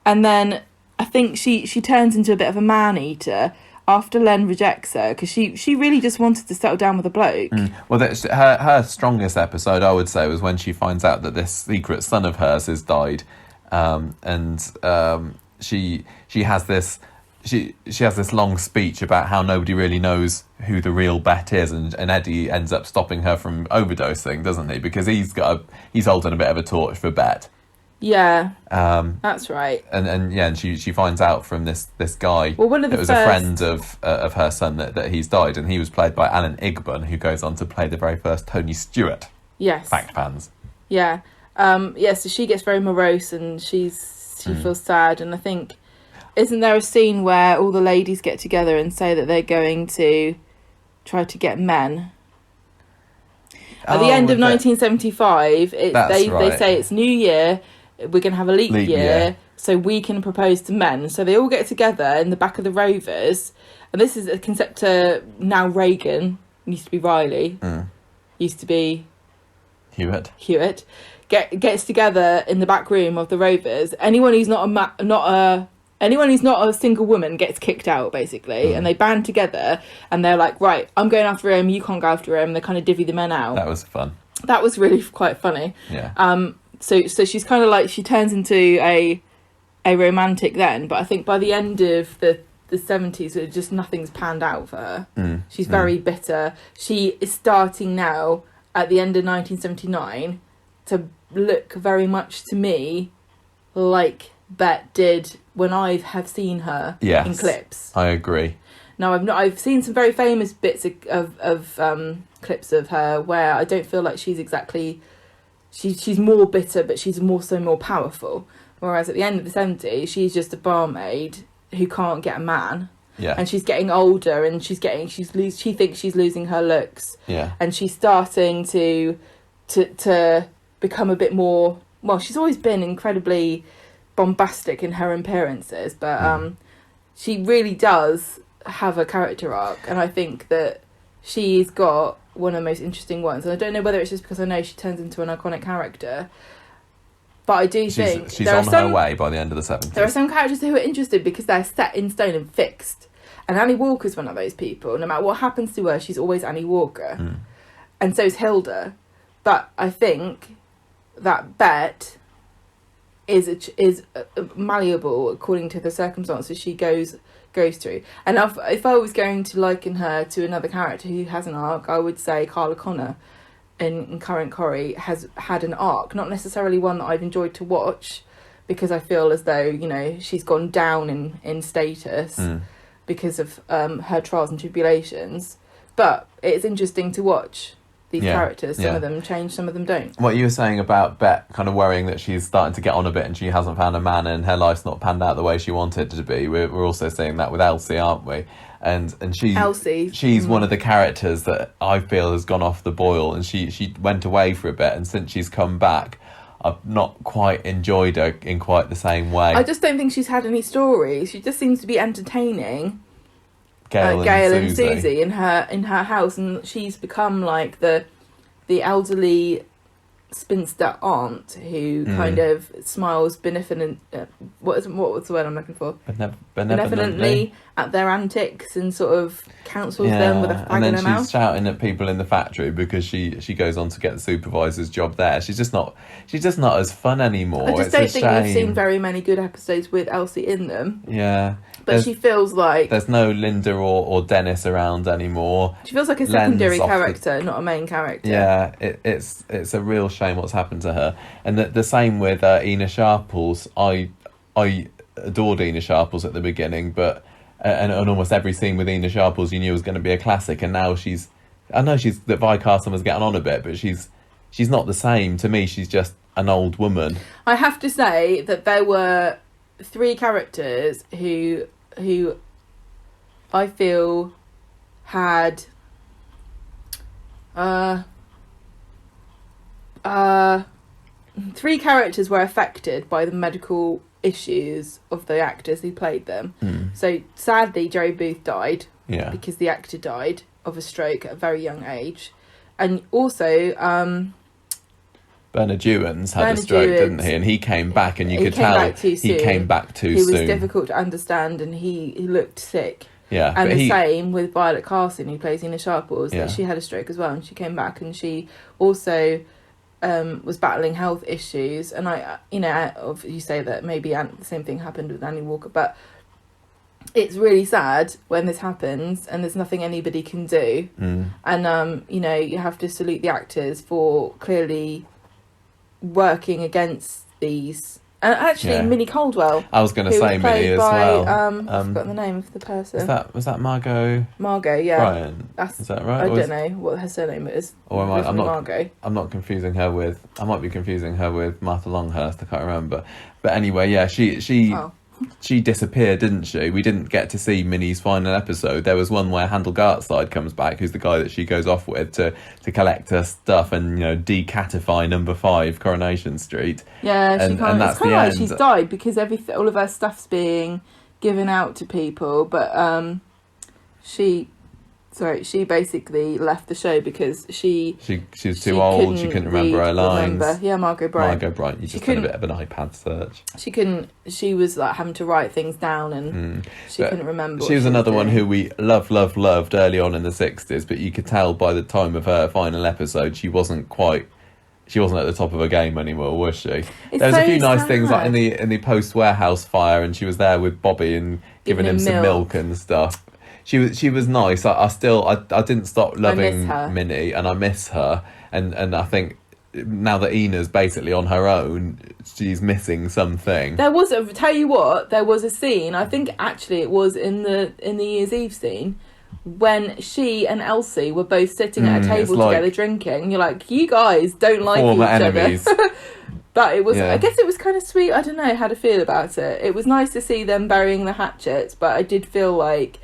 and then I think she turns into a bit of a man-eater after Len rejects her, because she really just wanted to settle down with a bloke. Well, her strongest episode, I would say, was when she finds out that this secret son of hers has died, she has this long speech about how nobody really knows who the real Bet is, and Eddie ends up stopping her from overdosing, doesn't he? Because he's holding a bit of a torch for Bet. Yeah, that's right. And she finds out from this guy Well, one of the that was first- a friend of her son that he's died, and he was played by Alan Igburn, who goes on to play the very first Tony Stewart. Yes. Fact fans. Yeah. So she gets very morose, and she feels sad, and I think, isn't there a scene where all the ladies get together and say that they're going to try to get men? At the end of 1975, they say it's New Year, we're going to have a leap year, so we can propose to men. So they all get together in the back of the Rovers, and this is a concept to now Reagan, used to be Riley, used to be Hewitt. Gets together in the back room of the Rovers. Anyone who's not a single woman gets kicked out, basically, and they band together, and they're like, right, I'm going after him, you can't go after him. They kind of divvy the men out. That was fun. That was really quite funny. Yeah. So she's kind of like, she turns into a romantic then, but I think by the end of the 70s, it just nothing's panned out for her. She's very bitter. She is starting now at the end of 1979 to look very much to me like Bet did when I have seen her in clips. I agree. Now I've seen some very famous bits of clips of her where I don't feel like she's exactly she's more bitter, but she's more powerful. Whereas at the end of the 70s, she's just a barmaid who can't get a man. Yeah. And she's getting older, and she thinks she's losing her looks. Yeah. And she's starting to become a bit more. Well, she's always been incredibly bombastic in her appearances, but she really does have a character arc, and I think that she's got one of the most interesting ones. And I don't know whether it's just because I know she turns into an iconic character, but I do think she's on her way by the end of the 70s. There are some characters who are interested because they're set in stone and fixed. And Annie Walker's one of those people. No matter what happens to her, she's always Annie Walker. And so is Hilda. But I think that Bet is malleable according to the circumstances she goes through. And if I was going to liken her to another character who has an arc, I would say Carla Connor in current Corrie has had an arc, not necessarily one that I've enjoyed to watch, because I feel as though, you know, she's gone down in status because of her trials and tribulations. But it's interesting to watch these characters. Some of them change, some of them don't. What you were saying about Bet kind of worrying that she's starting to get on a bit and she hasn't found a man and her life's not panned out the way she wanted it to be. We're also seeing that with Elsie, aren't we? And she's one of the characters that I feel has gone off the boil, and she went away for a bit, and since she's come back, I've not quite enjoyed her in quite the same way. I just don't think she's had any stories. She just seems to be entertaining Gail and Susie in her house, and she's become like the elderly spinster aunt who kind of smiles benevolent. What's the word I'm looking for? Benevolently at their antics and sort of counsels them with a fag in her mouth. She's shouting at people in the factory because she goes on to get the supervisor's job there. She's just not as fun anymore. I just don't think we've seen very many good episodes with Elsie in them. Yeah. But she feels like there's no Linda or Dennis around anymore. She feels like a secondary character, not a main character. Yeah, it's a real shame what's happened to her. And the same with Ina Sharples. I adored Ina Sharples at the beginning, but and almost every scene with Ina Sharples you knew was going to be a classic, and now she's I know that Vi Carson was getting on a bit, but she's not the same. To me, she's just an old woman. I have to say that there were 3 characters who I feel had 3 characters were affected by the medical issues of the actors who played them. So sadly, Jerry Booth died because the actor died of a stroke at a very young age, and also Bernard Ewens had a stroke, didn't he? And he came back, and you could tell he came back too soon. He was difficult to understand, and he looked sick. Yeah, and the same with Violet Carson, who plays Ina Sharples. That she had a stroke as well, and she came back, and she also was battling health issues. And you say that maybe the same thing happened with Annie Walker, but it's really sad when this happens and there's nothing anybody can do. And you have to salute the actors for clearly working against these. And actually, Minnie Caldwell. I was going to say Minnie as well. I've forgotten the name of the person. Was that Margot? Margot, yeah. Brian. Is that right? I don't know what her surname is. Or I'm not. Margot. I'm not confusing her with. I might be confusing her with Martha Longhurst. I can't remember. But anyway, yeah, she disappeared, didn't she? We didn't get to see Minnie's final episode. There was one where Handel Gartside comes back, who's the guy that she goes off with to collect her stuff and decatify number 5 Coronation Street. Yeah, and that's it's kind the of like end. She's died because all of her stuff's being given out to people, but she basically left the show because she was too old. She couldn't remember her lines. Yeah, Margot Bryant. You just did a bit of an iPad search. She was like having to write things down, and she couldn't remember. She was another one who we loved early on in the 60s, but you could tell by the time of her final episode, she wasn't at the top of her game anymore, was she? There was a few nice things like in the post warehouse fire, and she was there with Bobby and giving him some milk and stuff. She was nice. I didn't stop loving Minnie, and I miss her. And I think now that Ina's basically on her own, she's missing something. There was a scene. I think actually it was in the New Year's Eve scene when she and Elsie were both sitting at a table together drinking. You're like, you guys don't like each enemies. other. But it was, I guess it was kind of sweet. I don't know how to feel about it. It was nice to see them burying the hatchets, but I did feel like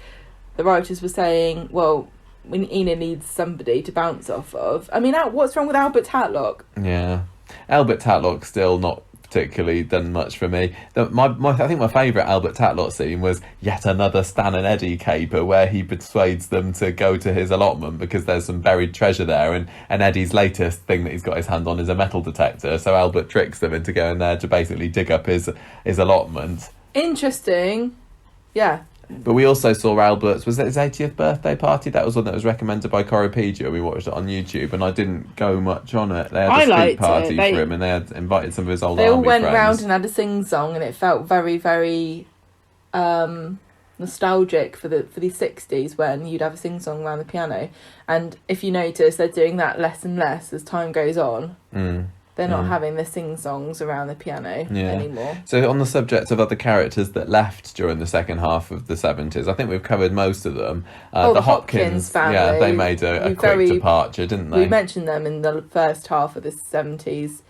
the writers were saying, well, Ina needs somebody to bounce off of. I mean, what's wrong with Albert Tatlock? Yeah. Albert Tatlock's still not particularly done much for me. I think my favourite Albert Tatlock scene was yet another Stan and Eddie caper where he persuades them to go to his allotment because there's some buried treasure there, and Eddie's latest thing that he's got his hand on is a metal detector, so Albert tricks them into going there to basically dig up his allotment. Interesting. Yeah. But we also saw Albert's, was it his 80th birthday party? That was one that was recommended by Corrie. We watched it on YouTube, and I didn't go much on it. They had a street party for him, and they had invited some of his old army friends. They all went round and had a sing-song, and it felt very, very nostalgic for the 60s when you'd have a sing-song around the piano. And if you notice, they're doing that less and less as time goes on. They're not having the sing-songs around the piano anymore. So on the subject of other characters that left during the second half of the 70s, I think we've covered most of them. The Hopkins family. Yeah, they made a quick departure, didn't they? We mentioned them in the first half of the 70s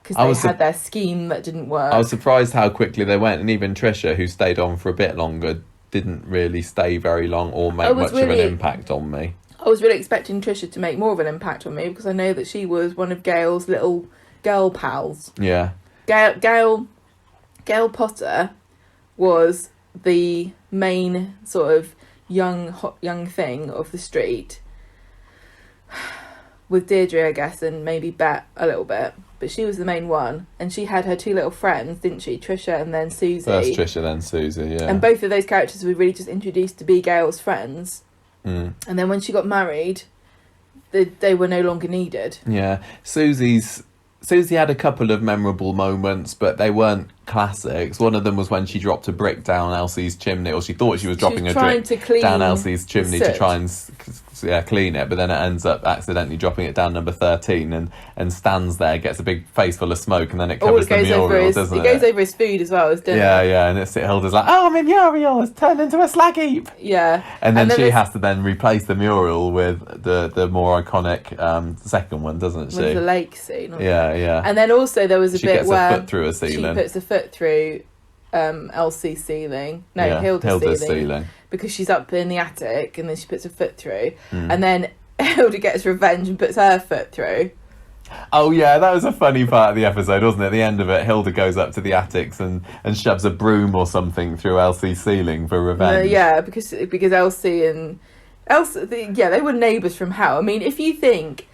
because they had their scheme that didn't work. I was surprised how quickly they went, and even Trisha, who stayed on for a bit longer, didn't really stay very long or make much of an impact on me. I was really expecting Trisha to make more of an impact on me because I know that she was one of Gail's little girl pals. Yeah. Gail Potter was the main sort of young thing of the street, with Deirdre, I guess, and maybe Bet a little bit. But she was the main one, and she had her 2 little friends, didn't she? Trisha and then Susie. First Trisha, then Susie, yeah. And both of those characters were really just introduced to be Gail's friends. And then when she got married, they were no longer needed. Yeah. Susie had a couple of memorable moments, but they weren't classics. One of them was when she dropped a brick down Elsie's chimney, or she thought she was dropping a brick down Elsie's chimney to try and clean it, but then it ends up accidentally dropping it down number 13 and stands there, gets a big face full of smoke, and then it covers the Muriel, doesn't it? It goes over his food as well, doesn't it? Yeah, and Hilda's like, oh, my Muriel has turned into a slag heap. Yeah. And then she has to then replace the Muriel with the more iconic second one, doesn't she? With the lake scene. Yeah. And then also there was a bit where a foot through a ceiling. She puts a foot through Elsie's ceiling. No, Hilda's ceiling. Because she's up in the attic, and then she puts her foot through. And then Hilda gets revenge and puts her foot through. Oh yeah, that was a funny part of the episode, wasn't it? At the end of it, Hilda goes up to the attics and shoves a broom or something through Elsie's ceiling for revenge. Yeah, because Elsie and they were neighbours from hell. I mean, if you think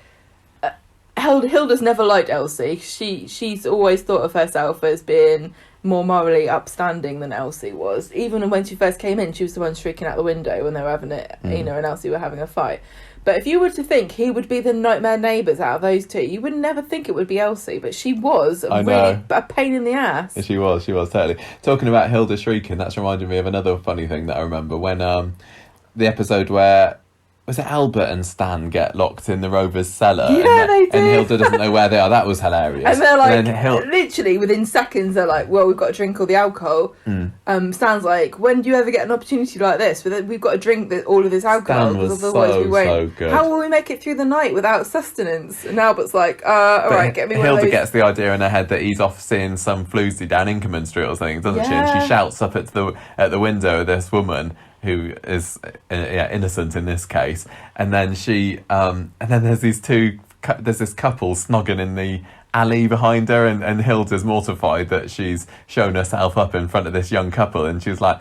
Hilda's never liked Elsie, she's always thought of herself as being more morally upstanding than Elsie was. Even when she first came in, she was the one shrieking out the window when they were having it, and Elsie were having a fight. But if you were to think he would be the nightmare neighbours out of those two, you would never think it would be Elsie, but she was really a pain in the ass. She was totally. Talking about Hilda shrieking, that's reminded me of another funny thing that I remember when the episode where was it Albert and Stan get locked in the Rovers cellar? Yeah, they do. And Hilda doesn't know where they are. That was hilarious. And they're like, literally within seconds, they're like, well, we've got to drink all the alcohol. Stan's like, when do you ever get an opportunity like this? We've got to drink all of this alcohol. Stan was so good. How will we make it through the night without sustenance? And Albert's like, all right, get me one of those. Hilda gets the idea in her head that he's off seeing some floozy down Inkerman Street or something, doesn't she? And she shouts up at the window of this woman who is innocent in this case, and then there's this couple snogging in the alley behind her, and Hilda's mortified that she's shown herself up in front of this young couple, and she's like,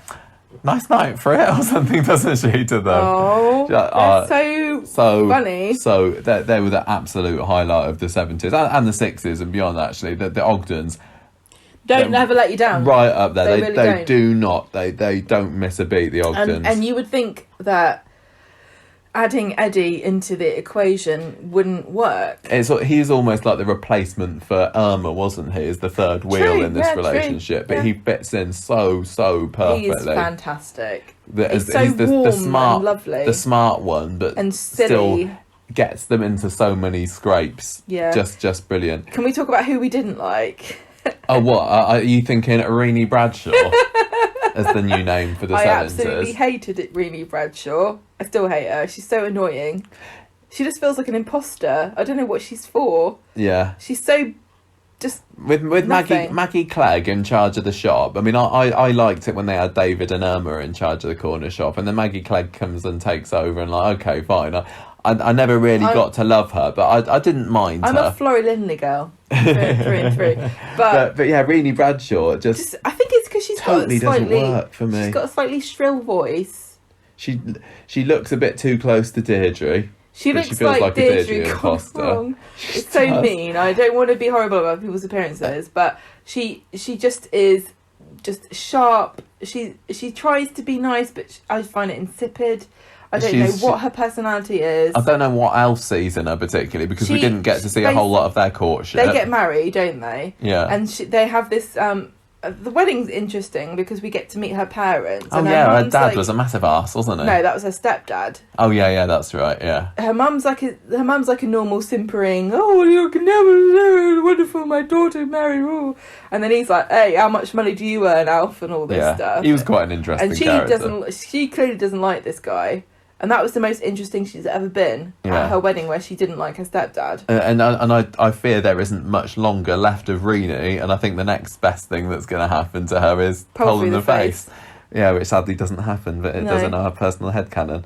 nice night for it or something, doesn't she, to them? Oh, that's so funny. So they were the absolute highlight of the 70s and the 60s and beyond, actually. The Ogdens don't ever let you down. Right up there. They do not. They don't miss a beat, the Ogdens. And you would think that adding Eddie into the equation wouldn't work. He's almost like the replacement for Irma, wasn't he? As the third wheel in this relationship. But he fits in so perfectly. He is fantastic. He's so warm and lovely. The smart one, but and silly. Still gets them into so many scrapes. Yeah. Just brilliant. Can we talk about who we didn't like? Oh, what? Are you thinking Renee Bradshaw as the new name for the 70s? I absolutely hated Renee Bradshaw. I still hate her. She's so annoying. She just feels like an imposter. I don't know what she's for. Yeah. She's so just with Maggie Clegg in charge of the shop. I mean, I liked it when they had David and Irma in charge of the corner shop, and then Maggie Clegg comes and takes over, and like, okay, fine. I never really got to love her, but I didn't mind her. I'm a Florrie Lindley girl, through and through. But yeah, Renee Bradshaw just I think it's because she's totally doesn't work for me. She's got a slightly shrill voice. She looks a bit too close to Deirdre. She feels like a Deirdre imposter. It's so mean. I don't want to be horrible about people's appearances, but she just is just sharp. She tries to be nice, but I find it insipid. I don't know what her personality is. I don't know what else sees in her particularly, because we didn't get to see a whole lot of their courtship. They get married, don't they? Yeah. And they have this... the wedding's interesting because we get to meet her parents. Oh, and her dad was a massive arse, wasn't he? No, that was her stepdad. Oh, yeah, that's right, yeah. Her mum's like a normal simpering, oh, you can never, wonderful, my daughter married, oh. And then he's like, hey, how much money do you earn, Alf, and all this stuff. He was quite an interesting character. She clearly doesn't like this guy. And that was the most interesting she's ever been at her wedding, where she didn't like her stepdad. And I fear there isn't much longer left of Renee, and I think the next best thing that's going to happen to her is pole in the face. Yeah, which sadly doesn't happen, but it does in our personal headcanon.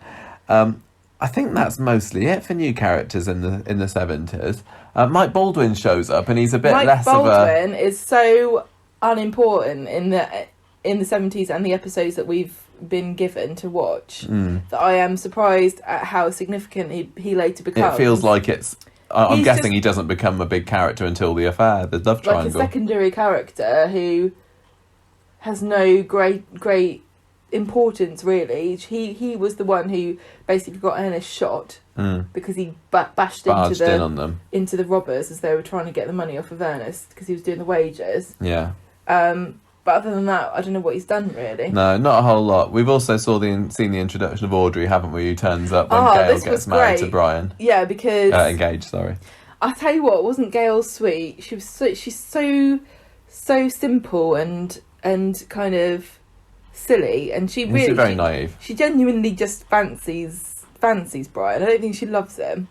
I think that's mostly it for new characters in the 70s. Mike Baldwin shows up, and he's a bit less of a... Mike Baldwin is so unimportant in the 70s and the episodes that we've been given to watch that I am surprised at how significant he later becomes. It feels like I'm guessing he doesn't become a big character until the affair, the love triangle. Like a secondary character who has no great importance, really. He was the one who basically got Ernest shot because he bashed into the robbers as they were trying to get the money off of Ernest because he was doing the wages. Yeah. But other than that, I don't know what he's done really. No, not a whole lot. We've also seen the introduction of Audrey, haven't we? Who turns up when Gail gets married to Brian. Yeah, because engaged. Sorry. I'll tell you what, wasn't Gail sweet? She's so simple and kind of silly, and she's very naive. She genuinely just fancies Brian. I don't think she loves him.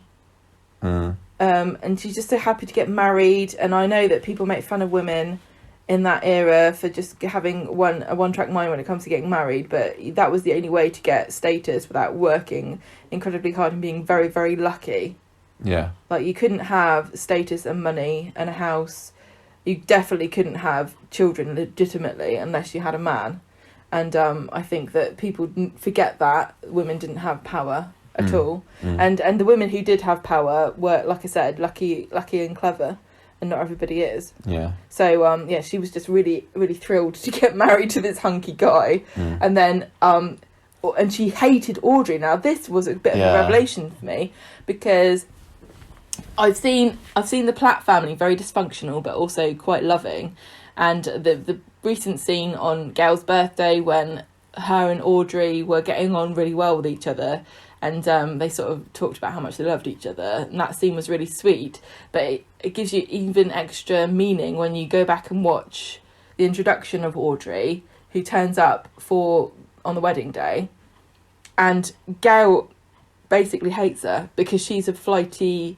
And she's just so happy to get married. And I know that people make fun of women in that era for just having a one-track mind when it comes to getting married, but that was the only way to get status without working incredibly hard and being very, very lucky. Yeah. Like, you couldn't have status and money and a house. You definitely couldn't have children legitimately unless you had a man. And I think that people forget that women didn't have power at all. And the women who did have power were, like I said, lucky and clever, and not everybody is. Yeah. So she was just really, really thrilled to get married to this hunky guy. And then and she hated Audrey. Now this was a bit of a revelation for me, because I've seen the Platt family very dysfunctional but also quite loving, and the recent scene on Gail's birthday when her and Audrey were getting on really well with each other, and they sort of talked about how much they loved each other, and that scene was really sweet, but it gives you even extra meaning when you go back and watch the introduction of Audrey, who turns up on the wedding day, and Gail basically hates her because she's a flighty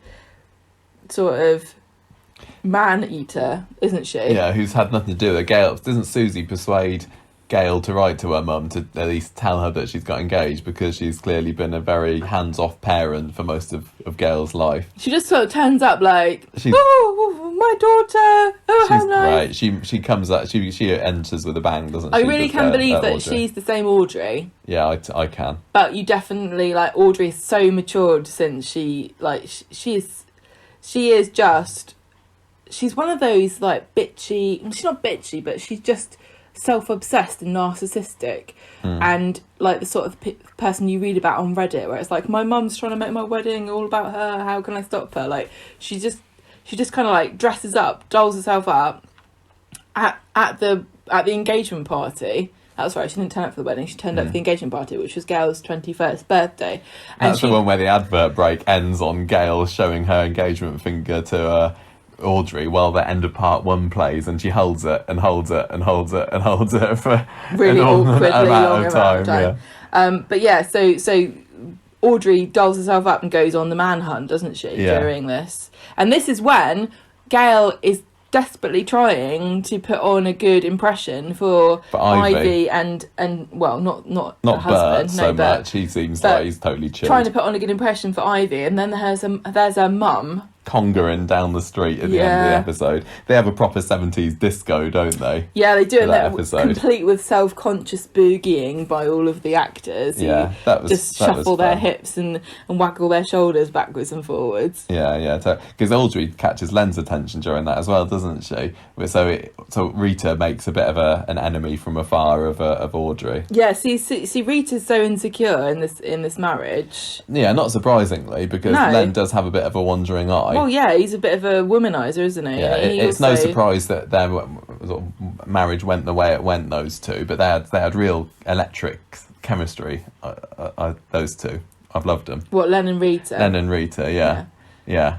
sort of man-eater, isn't she? Yeah, who's had nothing to do with it. Gail, doesn't Susie persuade Gail to write to her mum to at least tell her that she's got engaged, because she's clearly been a very hands-off parent for most of Gail's life. She just sort of turns up like, oh, my daughter, oh, how nice. Right, she comes up, she enters with a bang, doesn't she? I really can believe that she's the same Audrey. Yeah, I can. But you definitely, like, Audrey is so matured since she is just, she's one of those, like, bitchy, she's not bitchy, but she's just self-obsessed and narcissistic, and like the sort of person you read about on Reddit where it's like, my mum's trying to make my wedding all about her, how can I stop her? Like, she just kind of like dresses up, dolls herself up at the engagement party. That's right, she didn't turn up for the wedding, she turned up for the engagement party, which was Gail's 21st birthday. And that's the one where the advert break ends on Gail showing her engagement finger to Audrey while the end of part one plays, and she holds it and holds it and holds it and holds it for really awkwardly amount of time. Yeah. But yeah, so Audrey dolls herself up and goes on the manhunt, doesn't she, during this? And this is when Gail is desperately trying to put on a good impression for Ivy and well, not her husband, Bert so much. He seems like he's totally chill. Trying to put on a good impression for Ivy, and then there's her mum congering down the street at the end of the episode. They have a proper 70s disco, don't they? Yeah, they do, and that episode. Complete with self-conscious boogieing by all of the actors. Yeah, just shuffle their hips and waggle their shoulders backwards and forwards. Yeah, because Audrey catches Len's attention during that as well, doesn't she? So Rita makes a bit of an enemy from afar of Audrey. Yeah, see, Rita's so insecure in this marriage. Yeah, not surprisingly, because Len does have a bit of a wandering eye. Well, yeah, he's a bit of a womanizer, isn't he? Yeah, it's no surprise that their sort of marriage went the way it went, those two, but they had real electric chemistry, those two. I've loved them. What, Len and Rita? Len and Rita, yeah.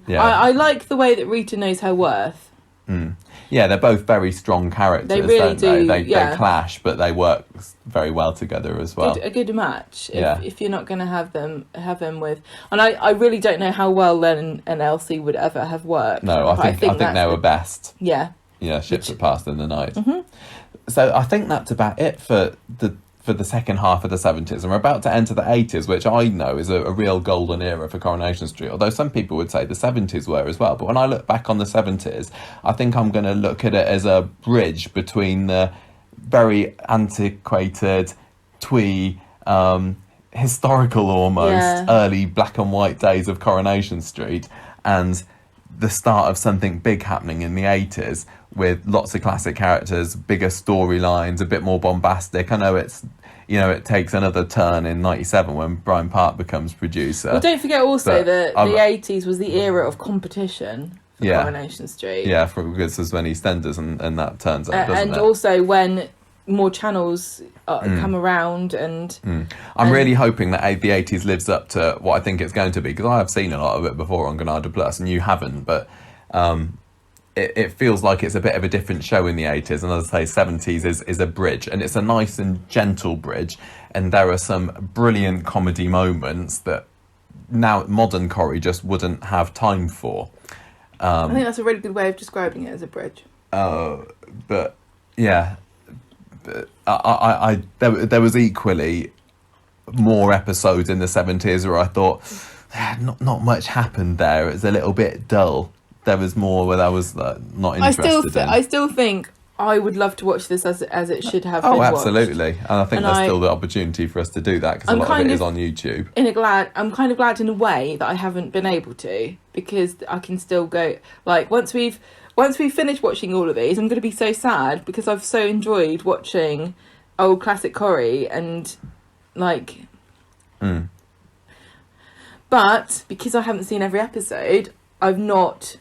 I like the way that Rita knows her worth. Yeah, they're both very strong characters. They really do. They clash, but they work very well together as well. A good match. If you're not going to have them with, and I really don't know how well Len and Elsie would ever have worked. No, I think they were best. Yeah. Yeah, ships that passed in the night. Mm-hmm. So I think that's about it for the second half of the 70s, and we're about to enter the 80s, which I know is a real golden era for Coronation Street, although some people would say the 70s were as well. But when I look back on the 70s, I think I'm going to look at it as a bridge between the very antiquated, twee, historical almost, early black and white days of Coronation Street, and the start of something big happening in the 80s with lots of classic characters, bigger storylines, a bit more bombastic. I know it takes another turn in 97 when Brian Park becomes producer. Well, don't forget also that the 80s was the era of competition for Coronation Street. Yeah, because there's many EastEnders and that turns up, doesn't and it? also when more channels come around and... I'm really hoping that the 80s lives up to what I think it's going to be, because I have seen a lot of it before on Granada Plus, and you haven't, but it feels like it's a bit of a different show in the 80s, and as I say, 70s is a bridge, and it's a nice and gentle bridge, and there are some brilliant comedy moments that now modern Corrie just wouldn't have time for. I think that's a really good way of describing it, as a bridge. But yeah, there was equally more episodes in the 70s where I thought not much happened there. It was a little bit dull. There was more where I was not interested in. I still think I would love to watch this as it should have been watched. Oh, absolutely. And I think there's still the opportunity for us to do that, because a lot of it is on YouTube. I'm kind of glad in a way that I haven't been able to, because I can still go, like, once we've finished watching all of these, I'm going to be so sad, because I've so enjoyed watching old classic Corrie and, like... But, because I haven't seen every episode, I've not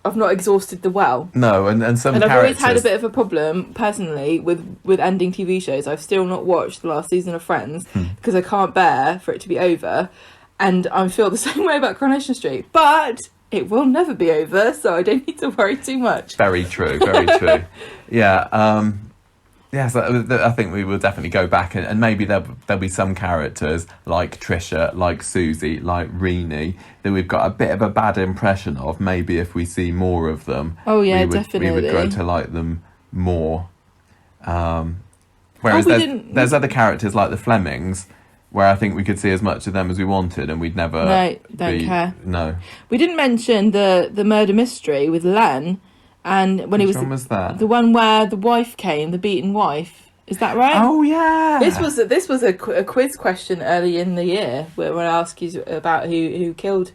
exhausted the well. No, and some and I've characters... always had a bit of a problem, personally, with ending TV shows. I've still not watched the last season of Friends, because I can't bear for it to be over. And I feel the same way about Coronation Street. But... it will never be over, so I don't need to worry too much. Very true, very true. Yeah, so I think we will definitely go back, and maybe there'll be some characters like Trisha, like Susie, like Renee, that we've got a bit of a bad impression of. Maybe if we see more of them, definitely. we would grow to like them more. Whereas there's other characters like the Flemings, where I think we could see as much of them as we wanted, and we'd never... No, don't care. No. We didn't mention the murder mystery with Len, and when Which one was that? The one where the wife came, the beaten wife. Is that right? Oh, yeah! This was a quiz question early in the year, where I asked you about who killed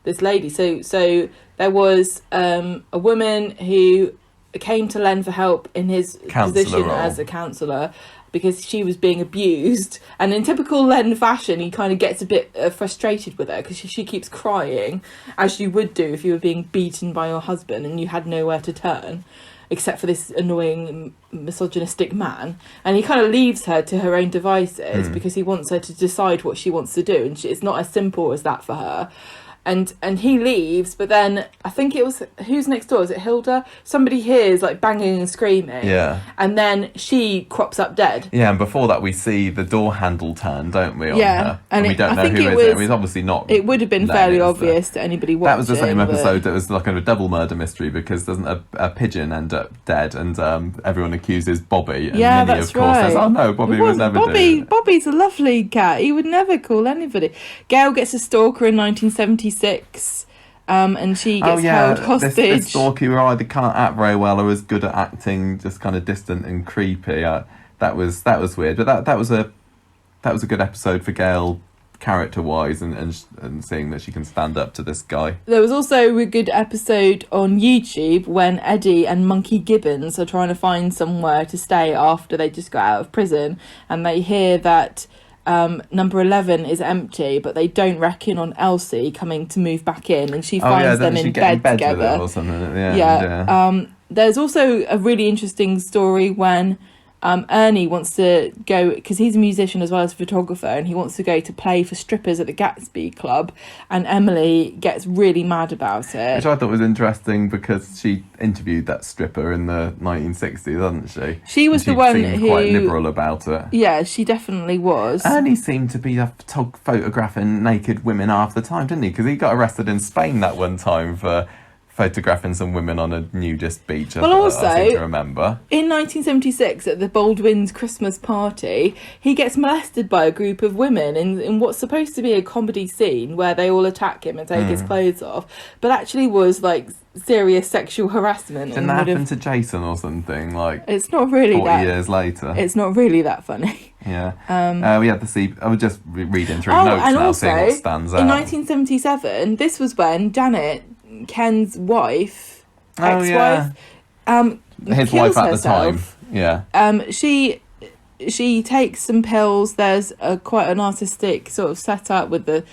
this lady. So there was a woman who came to Len for help in his position as a counsellor, because she was being abused, and in typical Len fashion, he kind of gets a bit frustrated with her, because she keeps crying, as you would do if you were being beaten by your husband and you had nowhere to turn except for this annoying misogynistic man, and he kind of leaves her to her own devices because he wants her to decide what she wants to do, and it's not as simple as that for her. And he leaves, but then I think it was, who's next door? Is it Hilda? Somebody hears like banging and screaming. Yeah. And then she crops up dead. Yeah, and before that we see the door handle turn, don't we, on her? And we don't know who it is. I mean, it's obviously not... It would have been fairly obvious to anybody watching. That was the same episode that was like a double murder mystery, because doesn't a pigeon end up dead, and everyone accuses Bobby, and Minnie, of course, says, oh no, Bobby was never dead. Bobby's a lovely cat. He would never call anybody. Gail gets a stalker in 1976. And she gets held hostage. This stalker who either can't act very well or is good at acting just kind of distant and creepy. That was weird, but that was a good episode for Gail, character wise, and seeing that she can stand up to this guy. There was also a good episode on YouTube when Eddie and Monkey Gibbons are trying to find somewhere to stay after they just got out of prison, and they hear that number 11 is empty, but they don't reckon on Elsie coming to move back in, and she finds them in bed together. Or something. There's also a really interesting story when Ernie wants to go, because he's a musician as well as a photographer, and he wants to go to play for strippers at the Gatsby Club, and Emily gets really mad about it. Which I thought was interesting, because she interviewed that stripper in the 1960s, hasn't she? She was the one who... quite liberal about it. Yeah, she definitely was. Ernie seemed to be photographing naked women half the time, didn't he? Because he got arrested in Spain that one time for photographing some women on a nudist beach. I seem to remember. In 1976, at the Baldwin's Christmas party, he gets molested by a group of women in what's supposed to be a comedy scene where they all attack him and take his clothes off, but actually was like serious sexual harassment. Didn't that happen to Jason or something? Like, it's not really 40 years later. It's not really that funny. Yeah. We had to see. I was just reading through notes and now, also, seeing what stands out. In 1977, this was when Janet, Ken's wife, ex-wife, his wife at the time. Yeah. she takes some pills. There's quite an artistic sort of setup with the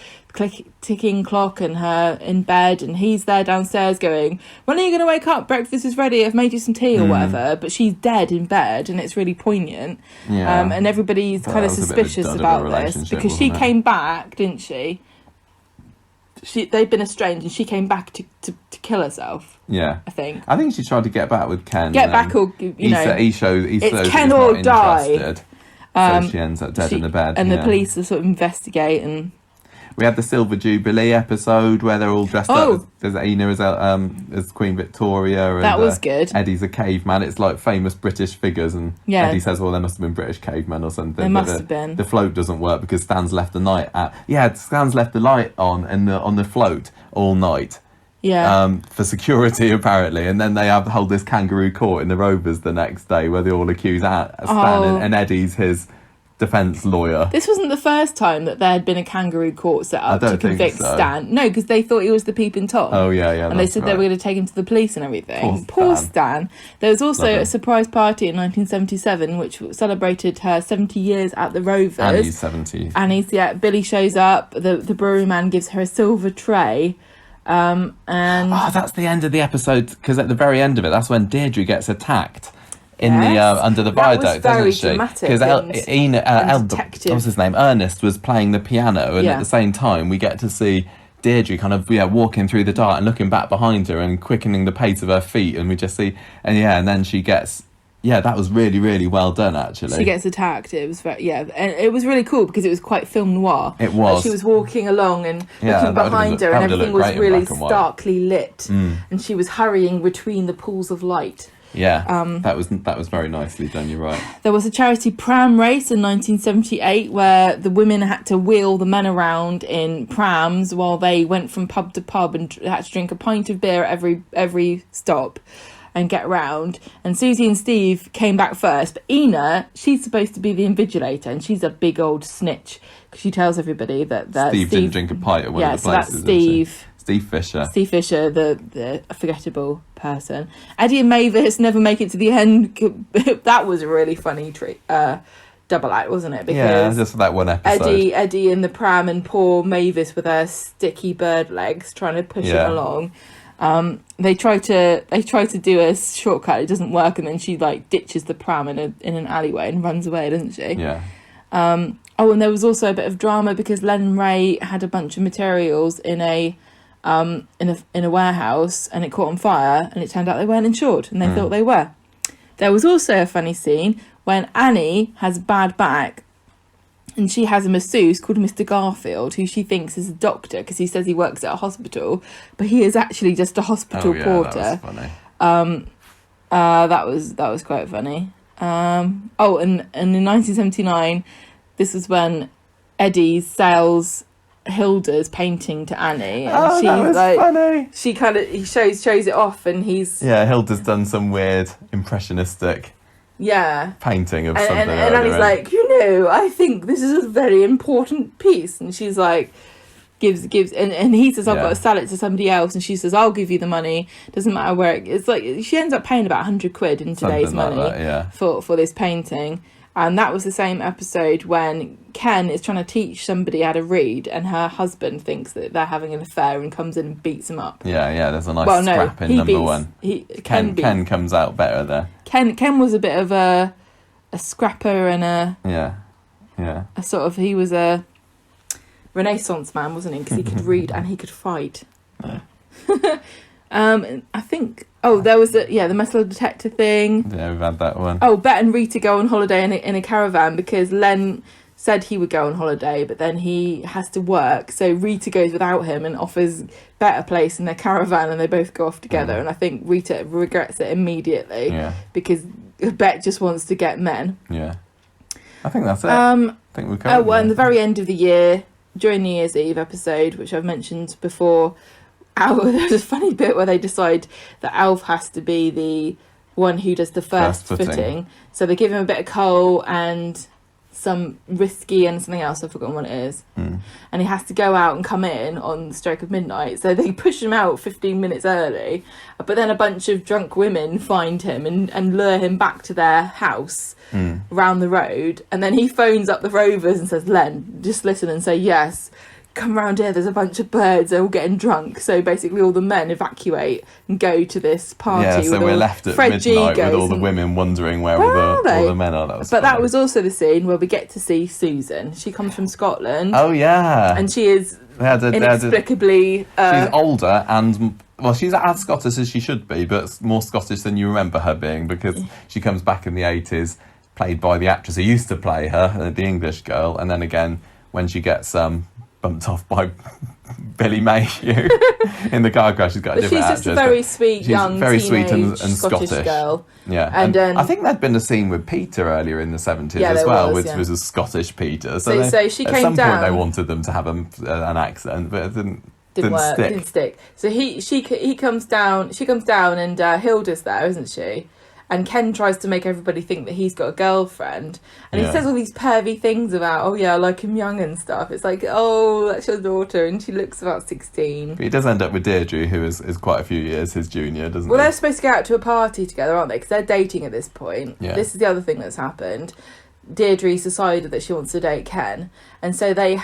ticking clock and her in bed, and he's there downstairs going, when are you going to wake up? Breakfast is ready. I've made you some tea or whatever. But she's dead in bed, and it's really poignant. And everybody's kind of suspicious about this because she came back, didn't she? They'd been estranged, and she came back to kill herself. Yeah, I think she tried to get back with Ken. Get back, or he shows it's Ken or die. So she ends up dead in the bed, and the police are sort of investigating. We had the Silver Jubilee episode where they're all dressed up. There's Ina as Queen Victoria. And, that was good. Eddie's a caveman. It's like famous British figures, and Eddie says, "Well, there must have been British cavemen or something." There must have been. The float doesn't work because Stan's left the light on the float all night. Yeah. For security apparently, and then they hold this kangaroo court in the Rovers the next day where they all accuse Stan, and Eddie's his defence lawyer. This wasn't the first time that there had been a kangaroo court set up to convict Stan. No, because they thought he was the peeping Tom. Oh yeah. And they said they were going to take him to the police and everything. Poor Stan. There was also a surprise party in 1977 which celebrated her 70 years at the Rovers. Annie's 70. Billy shows up. The brewery man gives her a silver tray. And that's the end of the episode, because at the very end of it, that's when Deirdre gets attacked. Under the viaduct, doesn't she? Because what's his name? Ernest was playing the piano, and at the same time we get to see Deirdre kind of walking through the dark and looking back behind her and quickening the pace of her feet, and we just see and then she gets that was really, really well done actually. She gets attacked. It was and it was really cool because it was quite film noir. It was. Like she was walking along and looking behind her, and everything was really starkly lit, and she was hurrying between the pools of light. Yeah, that was very nicely done. You're right. There was a charity pram race in 1978 where the women had to wheel the men around in prams while they went from pub to pub and had to drink a pint of beer at every stop and get around. And Susie and Steve came back first, but Ina, she's supposed to be the invigilator, and she's a big old snitch because she tells everybody that Steve didn't drink a pint at one of the places. That's Steve. Steve Fisher. Steve Fisher, the forgettable person. Eddie and Mavis never make it to the end. That was a really funny double act, wasn't it? Because just for that one episode. Eddie in the pram and poor Mavis with her sticky bird legs trying to push him along. They try to do a shortcut. It doesn't work, and then she ditches the pram in an alleyway and runs away, doesn't she? Yeah. And there was also a bit of drama because Len and Ray had a bunch of materials in a warehouse, and it caught on fire, and it turned out they weren't insured, and they thought they were. There was also a funny scene when Annie has a bad back, and she has a masseuse called Mr. Garfield, who she thinks is a doctor because he says he works at a hospital, but he is actually just a hospital porter. That was funny. That was quite funny. And in 1979, this is when Eddie sells Hilda's painting to Annie, and she's that was funny. He shows it off, and he's Hilda's done some weird impressionistic painting of something, and Annie's like, I think this is a very important piece, and she's like gives and he says, I've got to sell it to somebody else, and she says, I'll give you the money, doesn't matter where it's like she ends up paying about 100 quid in today's money for this painting. And that was the same episode when Ken is trying to teach somebody how to read, and her husband thinks that they're having an affair and comes in and beats him up. Yeah, there's a nice scrap in number one. Ken comes out better there. Ken was a bit of a scrapper and a sort of, he was a Renaissance man, wasn't he? Because he could read and he could fight. Yeah. I think. There was the metal detector thing. Yeah, we've had that one. Bet and Rita go on holiday in a caravan because Len said he would go on holiday, but then he has to work, so Rita goes without him and offers Bet a place in their caravan, and they both go off together. And I think Rita regrets it immediately because Bet just wants to get men. Yeah, I think that's it. I think we've covered. And the very end of the year, during New Year's Eve episode, which I've mentioned before. There's a funny bit where they decide that Alf has to be the one who does the first footing. So they give him a bit of coal and some risky and something else, I've forgotten what it is. And he has to go out and come in on the stroke of midnight. So they push him out 15 minutes early, but then a bunch of drunk women find him and lure him back to their house round the road. And then he phones up the Rovers and says, Len, just listen and say, yes, come round here, there's a bunch of birds, they're all getting drunk. So basically all the men evacuate and go to this party. Yeah, so we're left at Fred midnight G with all the and- women wondering where Where all are they? the men are. That was But that funny. was also the scene where we get to see Susan. She comes from Scotland. Oh, yeah. And she is inexplicably... she's older and... Well, she's as Scottish as she should be, but more Scottish than you remember her being, because she comes back in the 80s, played by the actress who used to play her, the English girl, and then again when she gets bumped off by Billy Mayhew in the car crash, she's got a different she's actress. just a very sweet, she's young, very teenage sweet and Scottish Scottish girl. Yeah, And I think there'd been a scene with Peter earlier in the 70s Yeah, as there well, was, which yeah. was a Scottish Peter. So she at came some point down. they wanted them to have an accent, but it didn't Work, stick. didn't stick. So he comes down. She comes down, and Hilda's there, isn't she? And Ken tries to make everybody think that he's got a girlfriend, and he Yeah. says all these pervy things about, oh yeah, I like him young and stuff. It's like, oh, that's your daughter, and she looks about 16. But he does end up with Deirdre, who is quite a few years his junior, doesn't Well, he? they're supposed to go out to a party together, aren't they? Because they're dating at this point. Yeah. This is the other thing that's happened. Deirdre's decided that she wants to date Ken, and so they're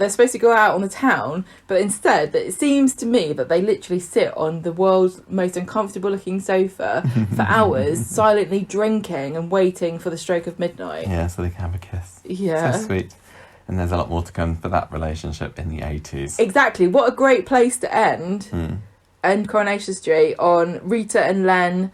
supposed to go out on the town, but instead it seems to me that they literally sit on the world's most uncomfortable looking sofa for hours, silently drinking and waiting for the stroke of midnight. Yeah, so they can have a kiss. Yeah. So sweet. And there's a lot more to come for that relationship in the 80s. Exactly. What a great place to end. Hmm. End Coronation Street on Rita and Len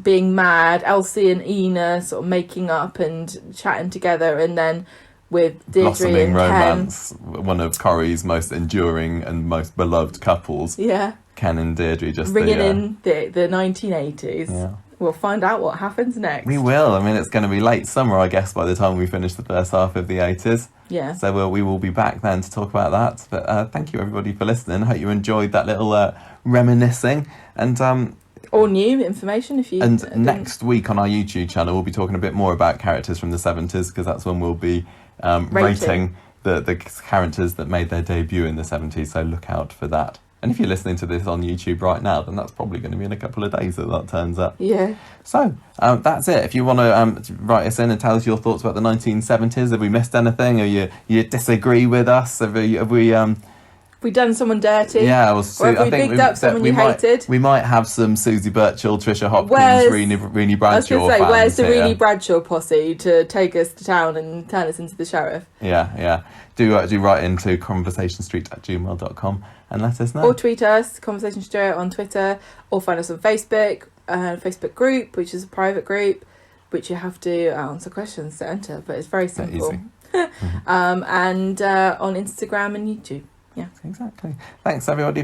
being mad, Elsie and Ina sort of making up and chatting together, and then with Deirdre Blossoming and romance, one of Corrie's most enduring and most beloved couples. Ken. Yeah. Ken and Deirdre just Ringing in the 1980s. Yeah. We'll find out what happens next. We will. I mean, it's going to be late summer, I guess, by the time we finish the first half of the 80s. Yeah. So we will be back then to talk about that. But thank you, everybody, for listening. I hope you enjoyed that little reminiscing. And or new information if you... And next week on our YouTube channel, we'll be talking a bit more about characters from the 70s, because that's when we'll be rating the characters that made their debut in the 70s. So look out for that. And if you're listening to this on YouTube right now, then that's probably going to be in a couple of days that turns up. Yeah. So that's it. If you want to write us in and tell us your thoughts about the 1970s, have we missed anything? Or you disagree with us? Have we done someone dirty? Yeah, or have we bigged up someone you hated? We might have some Susie Birchall, Trisha Hopkins, Reenie Bradshaw. I was going to say, where's the fans here. Reenie Bradshaw posse to take us to town and turn us into the sheriff? Yeah. Do write into conversationstreet@gmail.com and let us know. Or tweet us, Conversation Street on Twitter, or find us on Facebook, Facebook group, which is a private group, which you have to answer questions to enter, but it's very simple. Easy. And on Instagram and YouTube. Yeah. Exactly. Thanks, everybody.